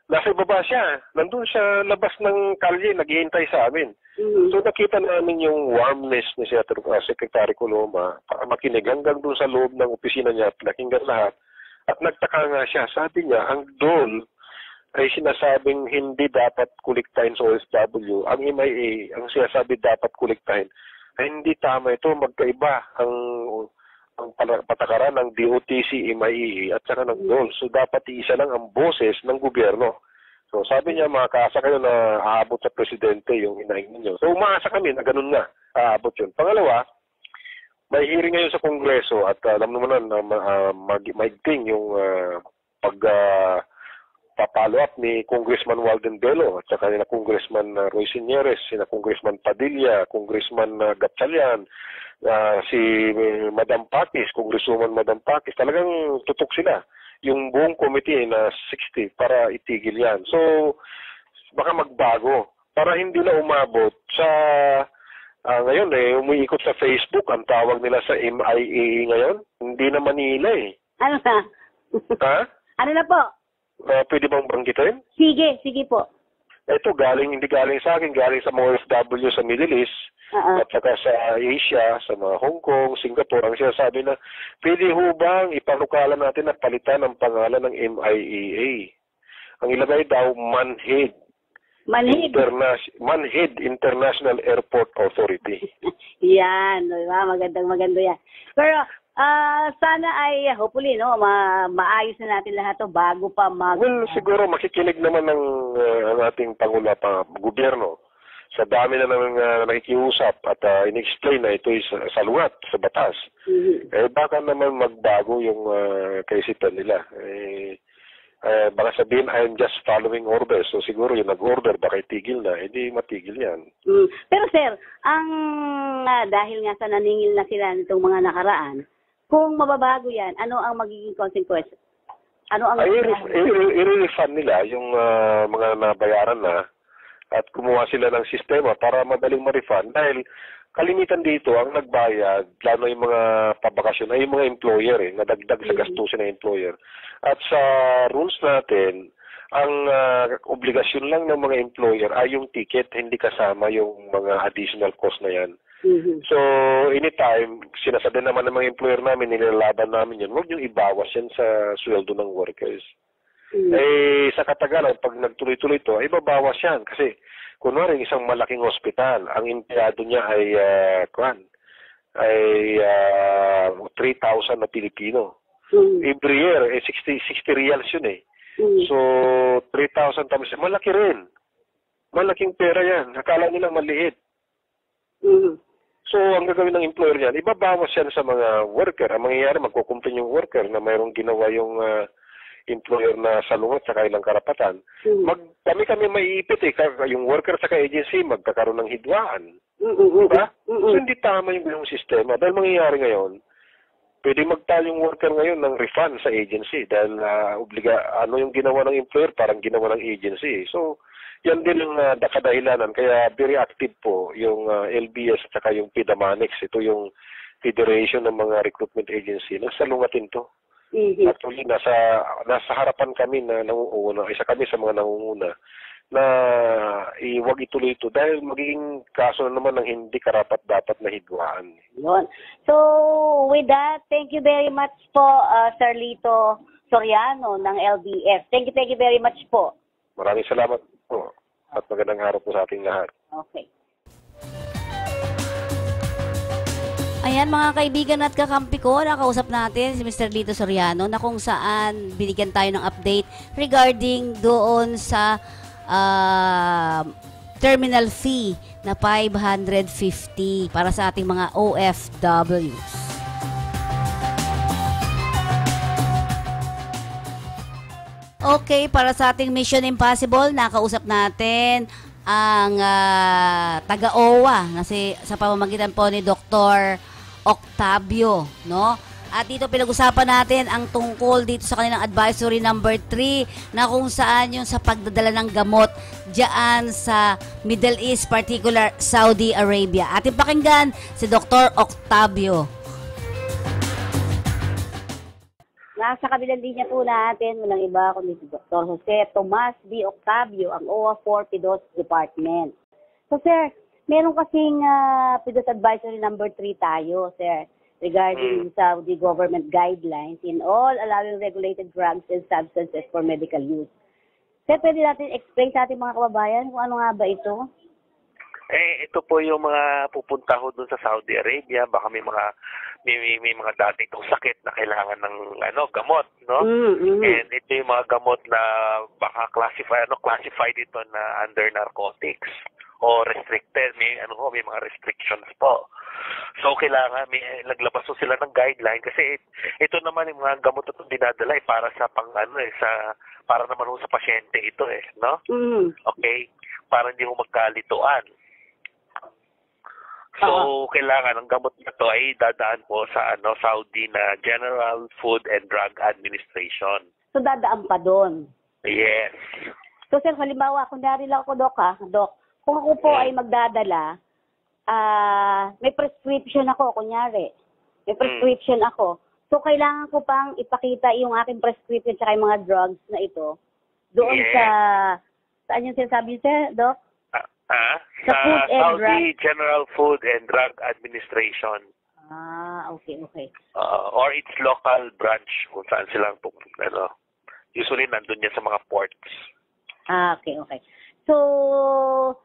nasa ibaba siya, nandun siya labas ng kalye, naghihintay sa amin. So nakita namin yung warmness ni Secretary Coloma para makinig hanggang doon sa loob ng opisina niya, pinakinggan lahat. At nagtaka nga siya, sabi niya, ang dole ay sinasabing hindi dapat kuliktahin sa OFW. Ang MIA, ang sinasabi dapat kuliktahin, ay hindi tama ito, magkaiba ang patakaran ng DOTC, MIA at saka ng dole. So dapat iisa lang ang boses ng gobyerno. So sabi niya, makakaasa kayo na aabot sa presidente yung hinaing ninyo. So umaasa kami na ganun nga, aabot yun. Pangalawa, may hearing ngayon sa Kongreso at alam naman na maigting yung papalo up ni Congressman Walden Bello at saka nila Congressman Roy Sinieres, sina Congressman Padilla, Congressman Gatchalian, si Madam Pakis, Congresswoman Madam Pakis. Talagang tutok sila. Yung buong committee na 60 para itigil yan. So, baka magbago para hindi na umabot sa ngayon umiikot sa Facebook ang tawag nila sa MIA ngayon. Hindi na Manila eh. Ano na? Ha? Ano na po? Pwede bang banggitin? Sige po. Ito hindi galing sa akin, galing sa mga OFW sa Middle East at saka sa Asia, sa mga Hong Kong, Singapore. Ang sinasabi na, pwede ho bang ipanukalan natin na palitan ang pangalan ng MIEA? Ang ilagay daw, Manhid International Airport Authority. Yan, diba? Maganda yan. Pero sana ay hopefully maayos na natin lahat to bago pa Well, siguro makikinig naman ng ating Pangulo gobyerno. Sa dami na nang nakikiusap at in-explain na ito ay salungat sa batas. Baka naman magbago yung kaisipan nila. Baka sabihin, I'm just following orders. So siguro yung nag-order, baka itigil na. Hindi matigil yan. Pero sir, dahil nga sa naningil na sila nitong mga nakaraan, kung mababago yan, ano ang magiging consequence? I-refund nila yung mga nabayaran na at kumuha sila ng sistema para madaling ma-refund dahil kalimitan dito ang nagbayad, lalo yung mga pabakasyon ay yung mga employer nadagdag sa gastusin ng employer. At sa rules natin, ang obligasyon lang ng mga employer ay yung ticket, hindi kasama yung mga additional cost na yan. So, anytime, sinasabi naman ng mga employer namin, nilalaban namin yun, huwag yung ibawas yan sa sweldo ng workers. Sa katagalan, pag nagtuloy-tuloy ito, ay babawas yan. Kasi, kunwari, isang malaking hospital, ang empleyado niya ay 3,000 na Pilipino. Every year, 60 reals yun So, 3,000 times, malaki rin. Malaking pera yan. Akala nilang maliit. So, ang gagawin ng employer niyan, ibabawas yan sa mga worker. Ang mangyayari, magkukumpin yung worker na mayroong ginawa yung employer na salungat sa kailang karapatan. Kami maiipit yung worker sa agency, magkakaroon ng hidwaan. Diba? So, hindi tama yung sistema. Dahil mangyayari ngayon, pwede magtalo yung worker ngayon ng refund sa agency dahil yung ginawa ng employer parang ginawa ng agency. So, yan din ang kadahilanan. Kaya very active po yung LBS at saka yung PDAMANIX. Ito yung Federation ng mga recruitment agency. Nasalungatin to. Actually, nasa harapan kami na nangunguna. Isa kami sa mga nangunguna. na iwag ituloy ito dahil magiging kaso na naman ng hindi karapat-dapat na hidwaan. Yun. So, with that, thank you very much po, Sir Lito Soriano ng LBF. Thank you very much po. Maraming salamat po at magandang araw po sa ating lahat. Okay. Ayan mga kaibigan at kakampi ko, nakausap natin si Mr. Lito Soriano na kung saan binigyan tayo ng update regarding doon sa terminal fee na 550 para sa ating mga OFWs. Okay, para sa ating Mission Impossible, nakausap natin ang taga-OWA na sa pamamagitan po ni Dr. Octavio, no? At dito pinag-usapan natin ang tungkol dito sa kanilang advisory number 3 na kung saan yung sa pagdadala ng gamot diyan sa Middle East, particular Saudi Arabia. Ating pakinggan si Dr. Octavio. Nasa kabilang linya po natin, walang iba kundi si Dr. Jose Tomas B. Octavio, ang OWA 4 PDOS Department. So, sir, meron kasing PDOS Advisory number 3 tayo, sir, regarding Saudi government guidelines in all allowing regulated drugs and substances for medical use. Sir, pwede natin explain sa ating mga kababayan kung ano nga ba ito? Ito po yung mga pupunta ho dun sa Saudi Arabia, baka may mga dating sakit na kailangan ng gamot, no? And ito yung mga gamot na baka classified ito na under narcotics o restricted, may mga restrictions po. So kailangan may naglabas po sila ng guideline kasi ito naman yung mga gamot na dinadala para sa para naman ho sa pasyente ito no? Okay? Para hindi ho magkalituan. So, kailangan ang gamot na to ay dadaan po sa Saudi na General Food and Drug Administration. So, dadaan pa doon? Yes. So, sir, halimbawa, kunyari lang ako, Dok, kung ako po ay magdadala, may prescription ako, kunyari. May prescription ako. So, kailangan ko pang ipakita yung aking prescription sa yung mga drugs na ito doon saan yung sinasabi, sir, Dok? Sa Saudi General Food and Drug Administration. Okay. Or its local branch kung saan silang usually nandun yan sa mga ports. Okay. So,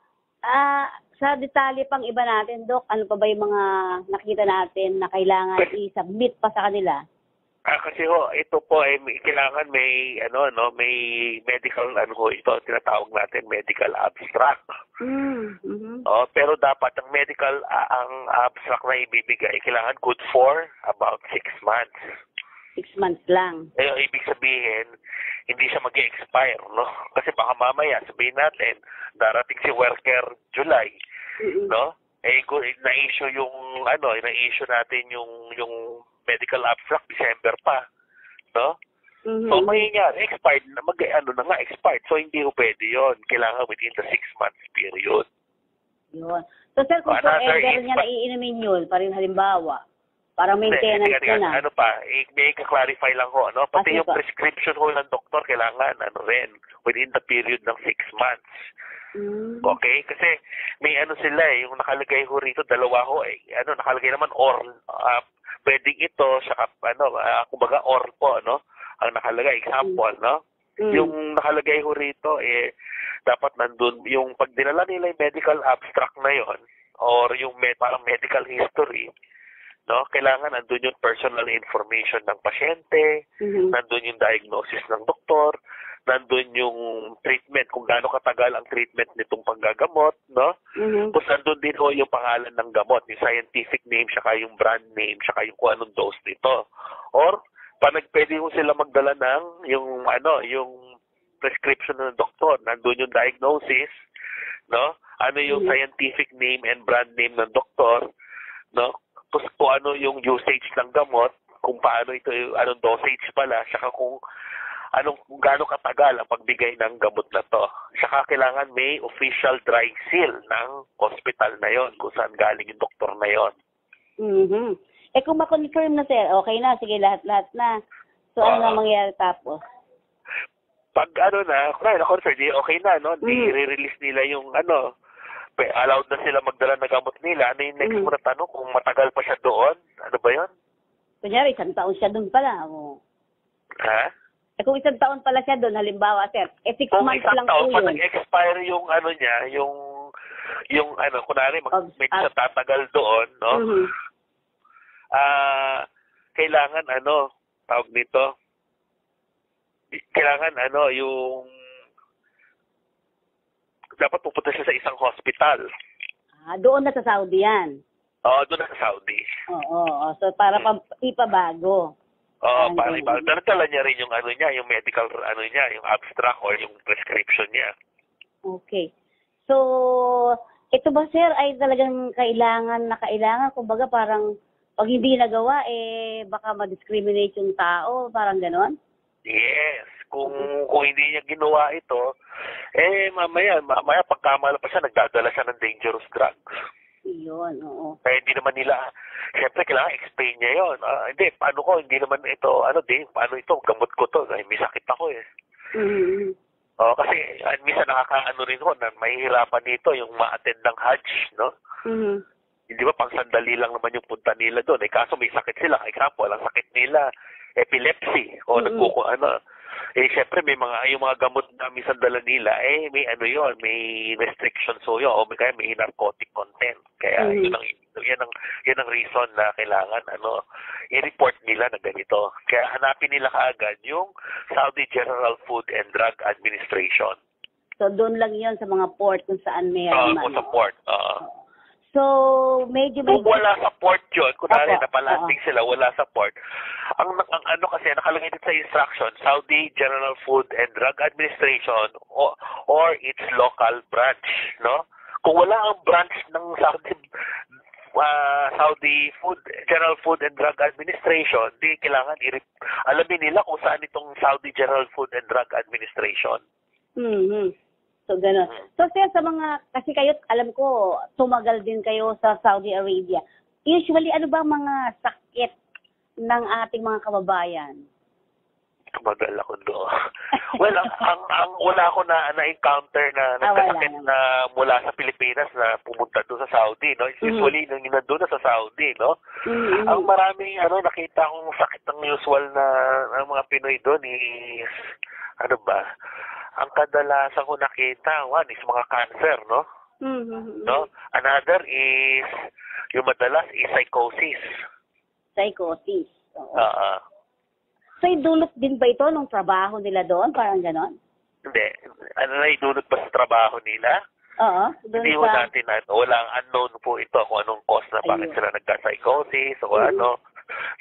sa detalye pang iba natin, Dok, ano pa ba yung mga nakita natin na kailangan i-submit pa sa kanila? Kasi ito po ay kailangan may may medical ito tinatawag natin medical abstract. Pero dapat ang medical ang abstract na ibibigay kailangan good for about 6 months. 6 months lang. Ibig sabihin hindi siya mag-expire, no? Kasi baka mamaya sabihin natin darating si worker July, no? Na-issue yung na-issue natin yung medical abstract December pa, no? So mangyayari expired na expired. So hindi ho pwede 'yon. Kailangan within the 6 months period. Yun. So sir, kung forever niya na iinumin yun, parang halimbawa, para maintenance na. May ka-clarify lang ho, pati yung prescription ho ng doktor kailangan within the period ng 6 months. Okay? Kasi may sila yung nakalagay ho rito, dalawa ho nakalagay naman pwedeng ito sa kumbaga or po ang nakalagay example yung nakalagay ho rito dapat nandun yung pag dinala nila yung medical abstract na yon or yung parang medical history kailangan nandun yung personal information ng pasyente, nandun yung diagnosis ng doktor, nandun yung treatment, kung gaano katagal ang treatment nitong panggagamot, Tapos nandun din ho yung pangalan ng gamot, yung scientific name, saka yung brand name, saka yung kung anong dose nito. Or, pwede ho sila magdala ng yung prescription ng doktor, nandun yung diagnosis, ano yung scientific name and brand name ng doktor, Tapos kung ano yung usage ng gamot, kung paano ito, anong dosage pala, saka kung gaano katagal ang pagbigay ng gamot na to. Saka kailangan may official dry seal ng hospital na yon kung saan galing yung doktor na yon. Kung ma-confirm na, sir, okay na, sige, lahat na. So, ano na mangyayari tapos? pag na-confer, di okay na, no? I-release nila yung allowed na sila magdala na gamot nila. Ano yung next mo na tanong? Kung matagal pa siya doon? Ano ba yun? Kunyari, 1 taon siya doon pala. Ha? Kung 1 taon pala siya doon, halimbawa, sir, 6 kung months 1 lang taon po pa yun. nag-expire yung niya, yung kunwari, medyo siya tatagal doon, no? Kailangan, tawag nito, kailangan, yung, dapat pupunta siya sa isang hospital. Doon na sa Saudi yan. Oo, doon na sa Saudi. Oo. So, para ipabago. Oo, para ipabago. Dala niya rin yung yung medical, yung abstract or yung prescription niya. Okay. So, ito ba, sir, ay talagang kailangan, kumbaga parang, pag hindi nagawa, baka ma-discriminate yung tao, parang ganon? Yes. Kung hindi niya ginawa ito, mamaya pagkamala pa siya, nagdadala siya ng dangerous drugs. Iyon, oo. Kaya hindi naman nila, siyempre kailangan explain niya yun. Hindi, hindi naman ito, paano ito, gamot ko to, may sakit ako eh. Kasi minsan nakakaano rin ho, na mahihirapan nito yung ma-attend ng Hajj, no? Hindi ba, pang sandali lang naman yung punta nila doon. Kaso may sakit sila. Example, ang sakit nila, epilepsy, o siyempre may yung mga gamot na minsan dala nila, may may restrictions o yun, o kaya may narcotic content. Kaya yan ang reason na kailangan, i-report nila na ganito. Kaya hanapin nila kaagad yung Saudi General Food and Drug Administration. So, doon lang yon sa mga port kung saan mayroon man. Sa port, So, medyo kung wala sa port yun, kunwari napalanding sila, wala sa port, ang kasi nakalagay dito sa instruction, Saudi General Food and Drug Administration or its local branch, no? Kung wala ang branch ng Saudi General Food and Drug Administration, di kailangan alamin nila kung saan itong Saudi General Food and Drug Administration. So, gano'n. So, sir, kasi kayo, alam ko, tumagal din kayo sa Saudi Arabia. Usually, ano ba mga sakit ng ating mga kababayan? Tumagal ako doon. Well, wala ako na-encounter na nagkasakit na mula sa Pilipinas na pumunta doon sa Saudi, no? Usually, nung nandun na sa Saudi, no? Ang maraming, nakita kong sakit ng usual na ang mga Pinoy doon is, ang kadalasan ko nakita, one is mga cancer, no? No? Another is, yung madalas is psychosis. Psychosis. So, idulot din ba ito nung trabaho nila doon? Parang ganon? Hindi. Idulot ba sa trabaho nila? Oo. Hindi ko natin, walang unknown po ito kung anong cause na bakit sila nagka-psychosis o ano.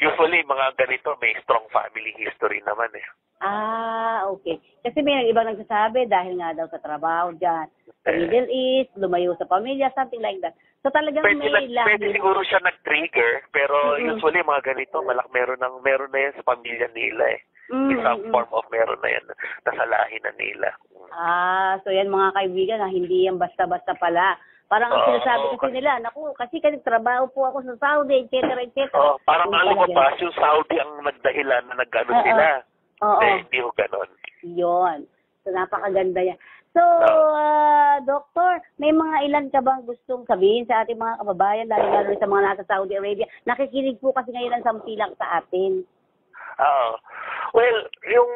Usually, mga ganito, may strong family history naman eh. Okay. Kasi may ibang nagsasabi dahil nga daw sa trabaho dyan, sa Middle East, lumayo sa pamilya, something like that. So talagang pwede siguro siya nag-trigger, pero usually mga ganito, meron na yan sa pamilya nila eh. In some form of meron na yan, nasalahin na nila. So yan mga kaibigan, hindi yan basta-basta pala. Parang ang sinasabi kasi nila, kasi trabaho po ako sa Saudi, etc. Parang lumabas yung Saudi ang nagdahilan na nag-ano sila. Hindi ko ganon. Yun. So, napakaganda yan. So, Doktor, may mga ilan ka bang gustong sabihin sa ating mga kababayan, lalo sa mga nasa Saudi Arabia? Nakikinig po kasi ngayon ang sampilang sa atin. Well, yung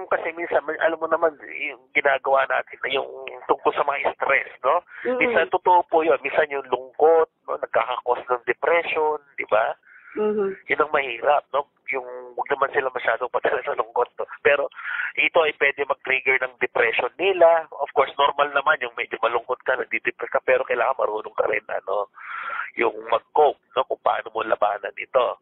kasi minsan, alam mo naman, yung ginagawa natin, yung tungkol sa mga stress, no? Minsan, totoo po yun. Minsan yung lungkot, no? Nagkakakos ng depression, di ba? Yun ang mahirap, no? Yung huwag naman sila masyadong padala sa lungkot, no? Pero ito ay pwede mag-trigger ng depression nila. Of course, normal naman yung medyo malungkot ka, nagdi-depress ka, pero kailangan marunong ka rin, yung mag-cope, no? Kung paano mo labanan ito.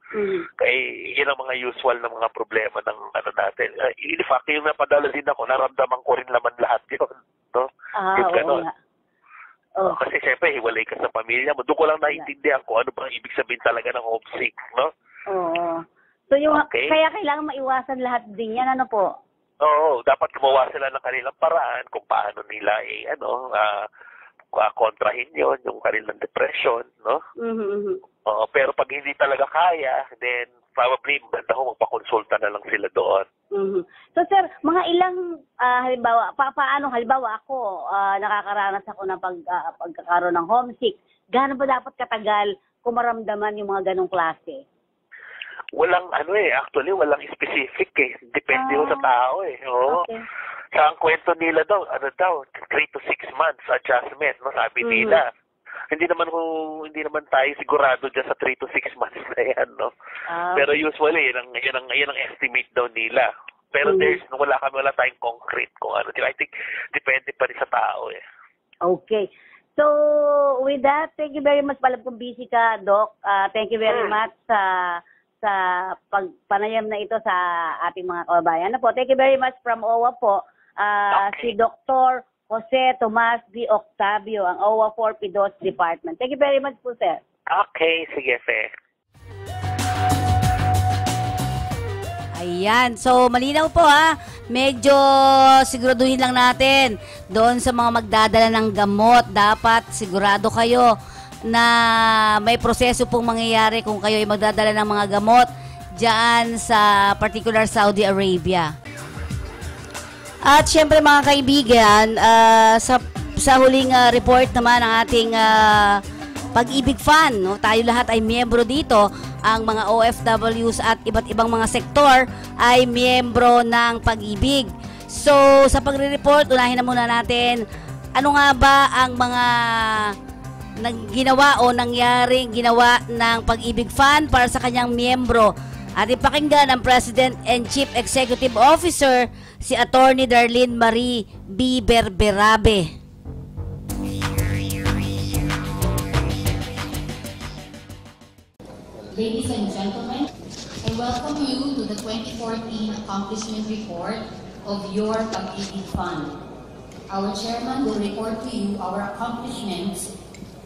Kaya yun ang mga usual na mga problema ng natin. In fact, yung napadala din ako, naramdaman ko rin naman lahat yun, no? Yung ganon. Kasi syempre, hiwalay ka sa pamilya mo. Doon ko lang naiintindihan kung ano bang ibig sabihin talaga ng homesick, no? So kaya kailangan maiwasan lahat din yan, ano po? Dapat gumawa sila ng kanilang paraan kung paano nila kontrahin yun, yung kanilang depression, no? Pero pag hindi talaga kaya, then probably magpakonsulta na lang sila doon. So sir, mga ilang halimbawa, halimbawa ako, nakakaranas ako ng pagkakaroon ng homesick, gaano ba dapat katagal kung maramdaman yung mga ganong klase? Walang actually walang specific Depende ho sa tao Oo. Okay. Sa ang kwento nila daw, 3 to 6 months adjustment, no? Sabi nila. Hindi naman tayo sigurado diyan sa 3 to 6 months na yan, no? Pero usually, yan ang estimate daw nila. Pero wala tayong concrete kung ano. I think depende pa rin sa tao Okay. So, with that, thank you very much. Alam kong busy ka, Doc. Thank you very much sa pagpanayam na ito sa ating mga kababayan. Thank you very much from OWA po. Si Dr. Jose Tomas D. Octavio, ang OWA 4 PDOS Department. Thank you very much po, sir. Okay, sige, Fe. Ayan. So, malinaw po Medyo siguraduhin lang natin doon sa mga magdadala ng gamot. Dapat sigurado kayo na may proseso pong mangyayari kung kayo ay magdadala ng mga gamot dyan sa particular Saudi Arabia. At syempre mga kaibigan, sa huling report naman ng ating Pag-ibig Fund, tayo lahat ay miyembro dito. Ang mga OFWs at iba't ibang mga sektor ay miyembro ng Pag-ibig. So sa pagre-report, unahin na muna natin ano nga ba ang mga ginawa o nangyaring ginawa ng Pag-ibig Fund para sa kanyang miyembro. At ipakinggan ang President and Chief Executive Officer, si Attorney Darlene Marie B. Berberabe. Ladies and gentlemen, I welcome you to the 2014 Accomplishment Report of your Pag-ibig Fund. Our chairman will report to you our accomplishments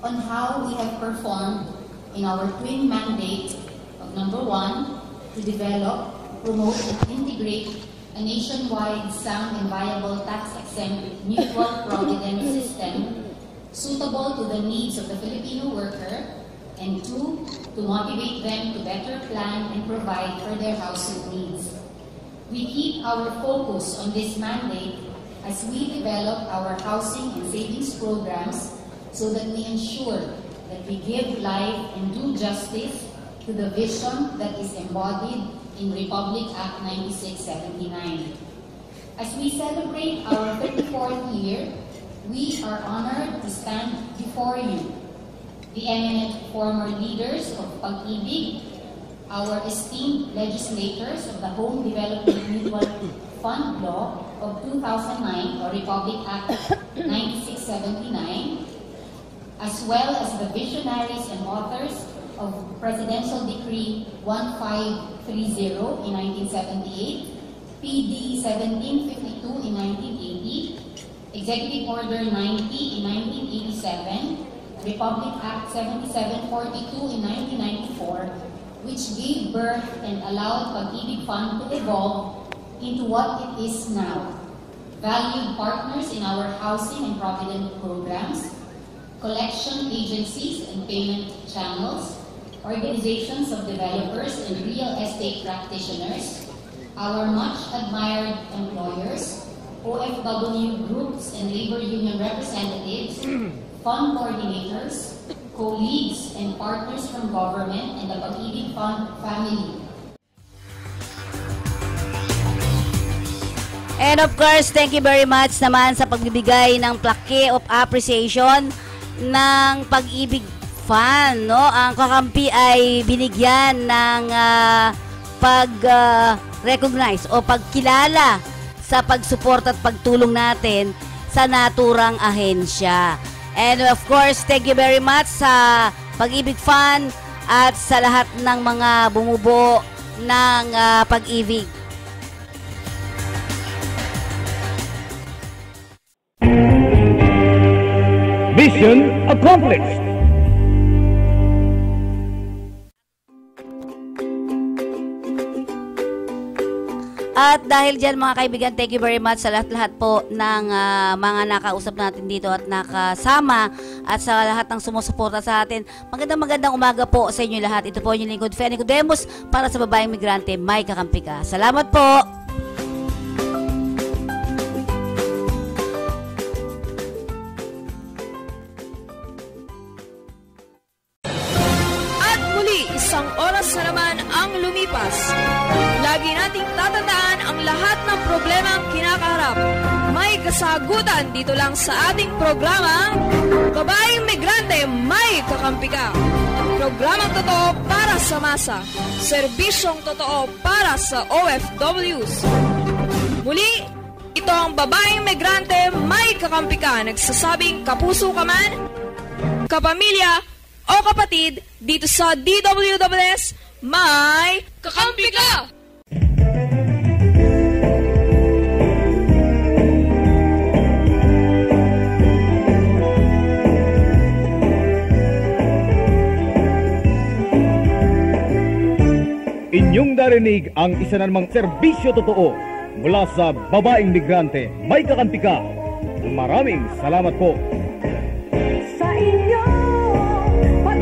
on how we have performed in our twin mandate of number 1, to develop, promote, and integrate a nationwide sound and viable tax-exempt mutual provident system suitable to the needs of the Filipino worker, and 2, to motivate them to better plan and provide for their household needs. We keep our focus on this mandate as we develop our housing and savings programs so that we ensure that we give life and do justice to the vision that is embodied in Republic Act 9679. As we celebrate our 34th year, we are honored to stand before you, the eminent former leaders of Pag-ibig, our esteemed legislators of the Home Development Mutual Fund Law of 2009, or Republic Act 9679, as well as the visionaries and authors of Presidential Decree 1530 in 1978, PD 1752 in 1980, Executive Order 90 in 1987, Republic Act 7742 in 1994, which gave birth and allowed Pag-ibig Fund to evolve into what it is now. Valued partners in our housing and provident programs, collection agencies and payment channels, organizations of developers and real estate practitioners, our much-admired employers, OFW groups and labor union representatives, fund coordinators, colleagues and partners from government and the Pag-ibig Fund family. And of course, thank you very much naman sa pagbibigay ng plaque of appreciation ng Pag-ibig Fund, no? Ang kakampi ay binigyan ng pag-recognize o pagkilala sa pagsuporta at pagtulong natin sa naturang ahensya. And of course, thank you very much sa Pag-ibig Fund at sa lahat ng mga bumubuo ng Pag-ibig. Mission accomplished! At dahil dyan mga kaibigan, thank you very much sa lahat-lahat po ng mga nakausap natin dito at nakasama at sa lahat ng sumusuporta sa atin. Magandang umaga po sa inyo lahat. Ito po yung lingkod Fe Nicodemus para sa babaeng migrante, may kakampi ka. Salamat po! Isang oras na naman ang lumipas. Lagi nating tatandaan ang lahat ng problemang kinakaharap. May kasagutan dito lang sa ating programa, Babaeng Migrante, May Kakampi Ka. Programang totoo para sa masa. Serbisyong totoo para sa OFWs. Muli, ito ang Babaeng Migrante, May Kakampi Ka. Nagsasabing kapuso ka man, kapamilya, o kapatid, dito sa DWWS, May Kakampi Ka! Inyong narinig ang isa na namang serbisyo totoo mula sa Babaeng Migrante, May Kakampi Ka. Maraming salamat po. Sa inyo, pag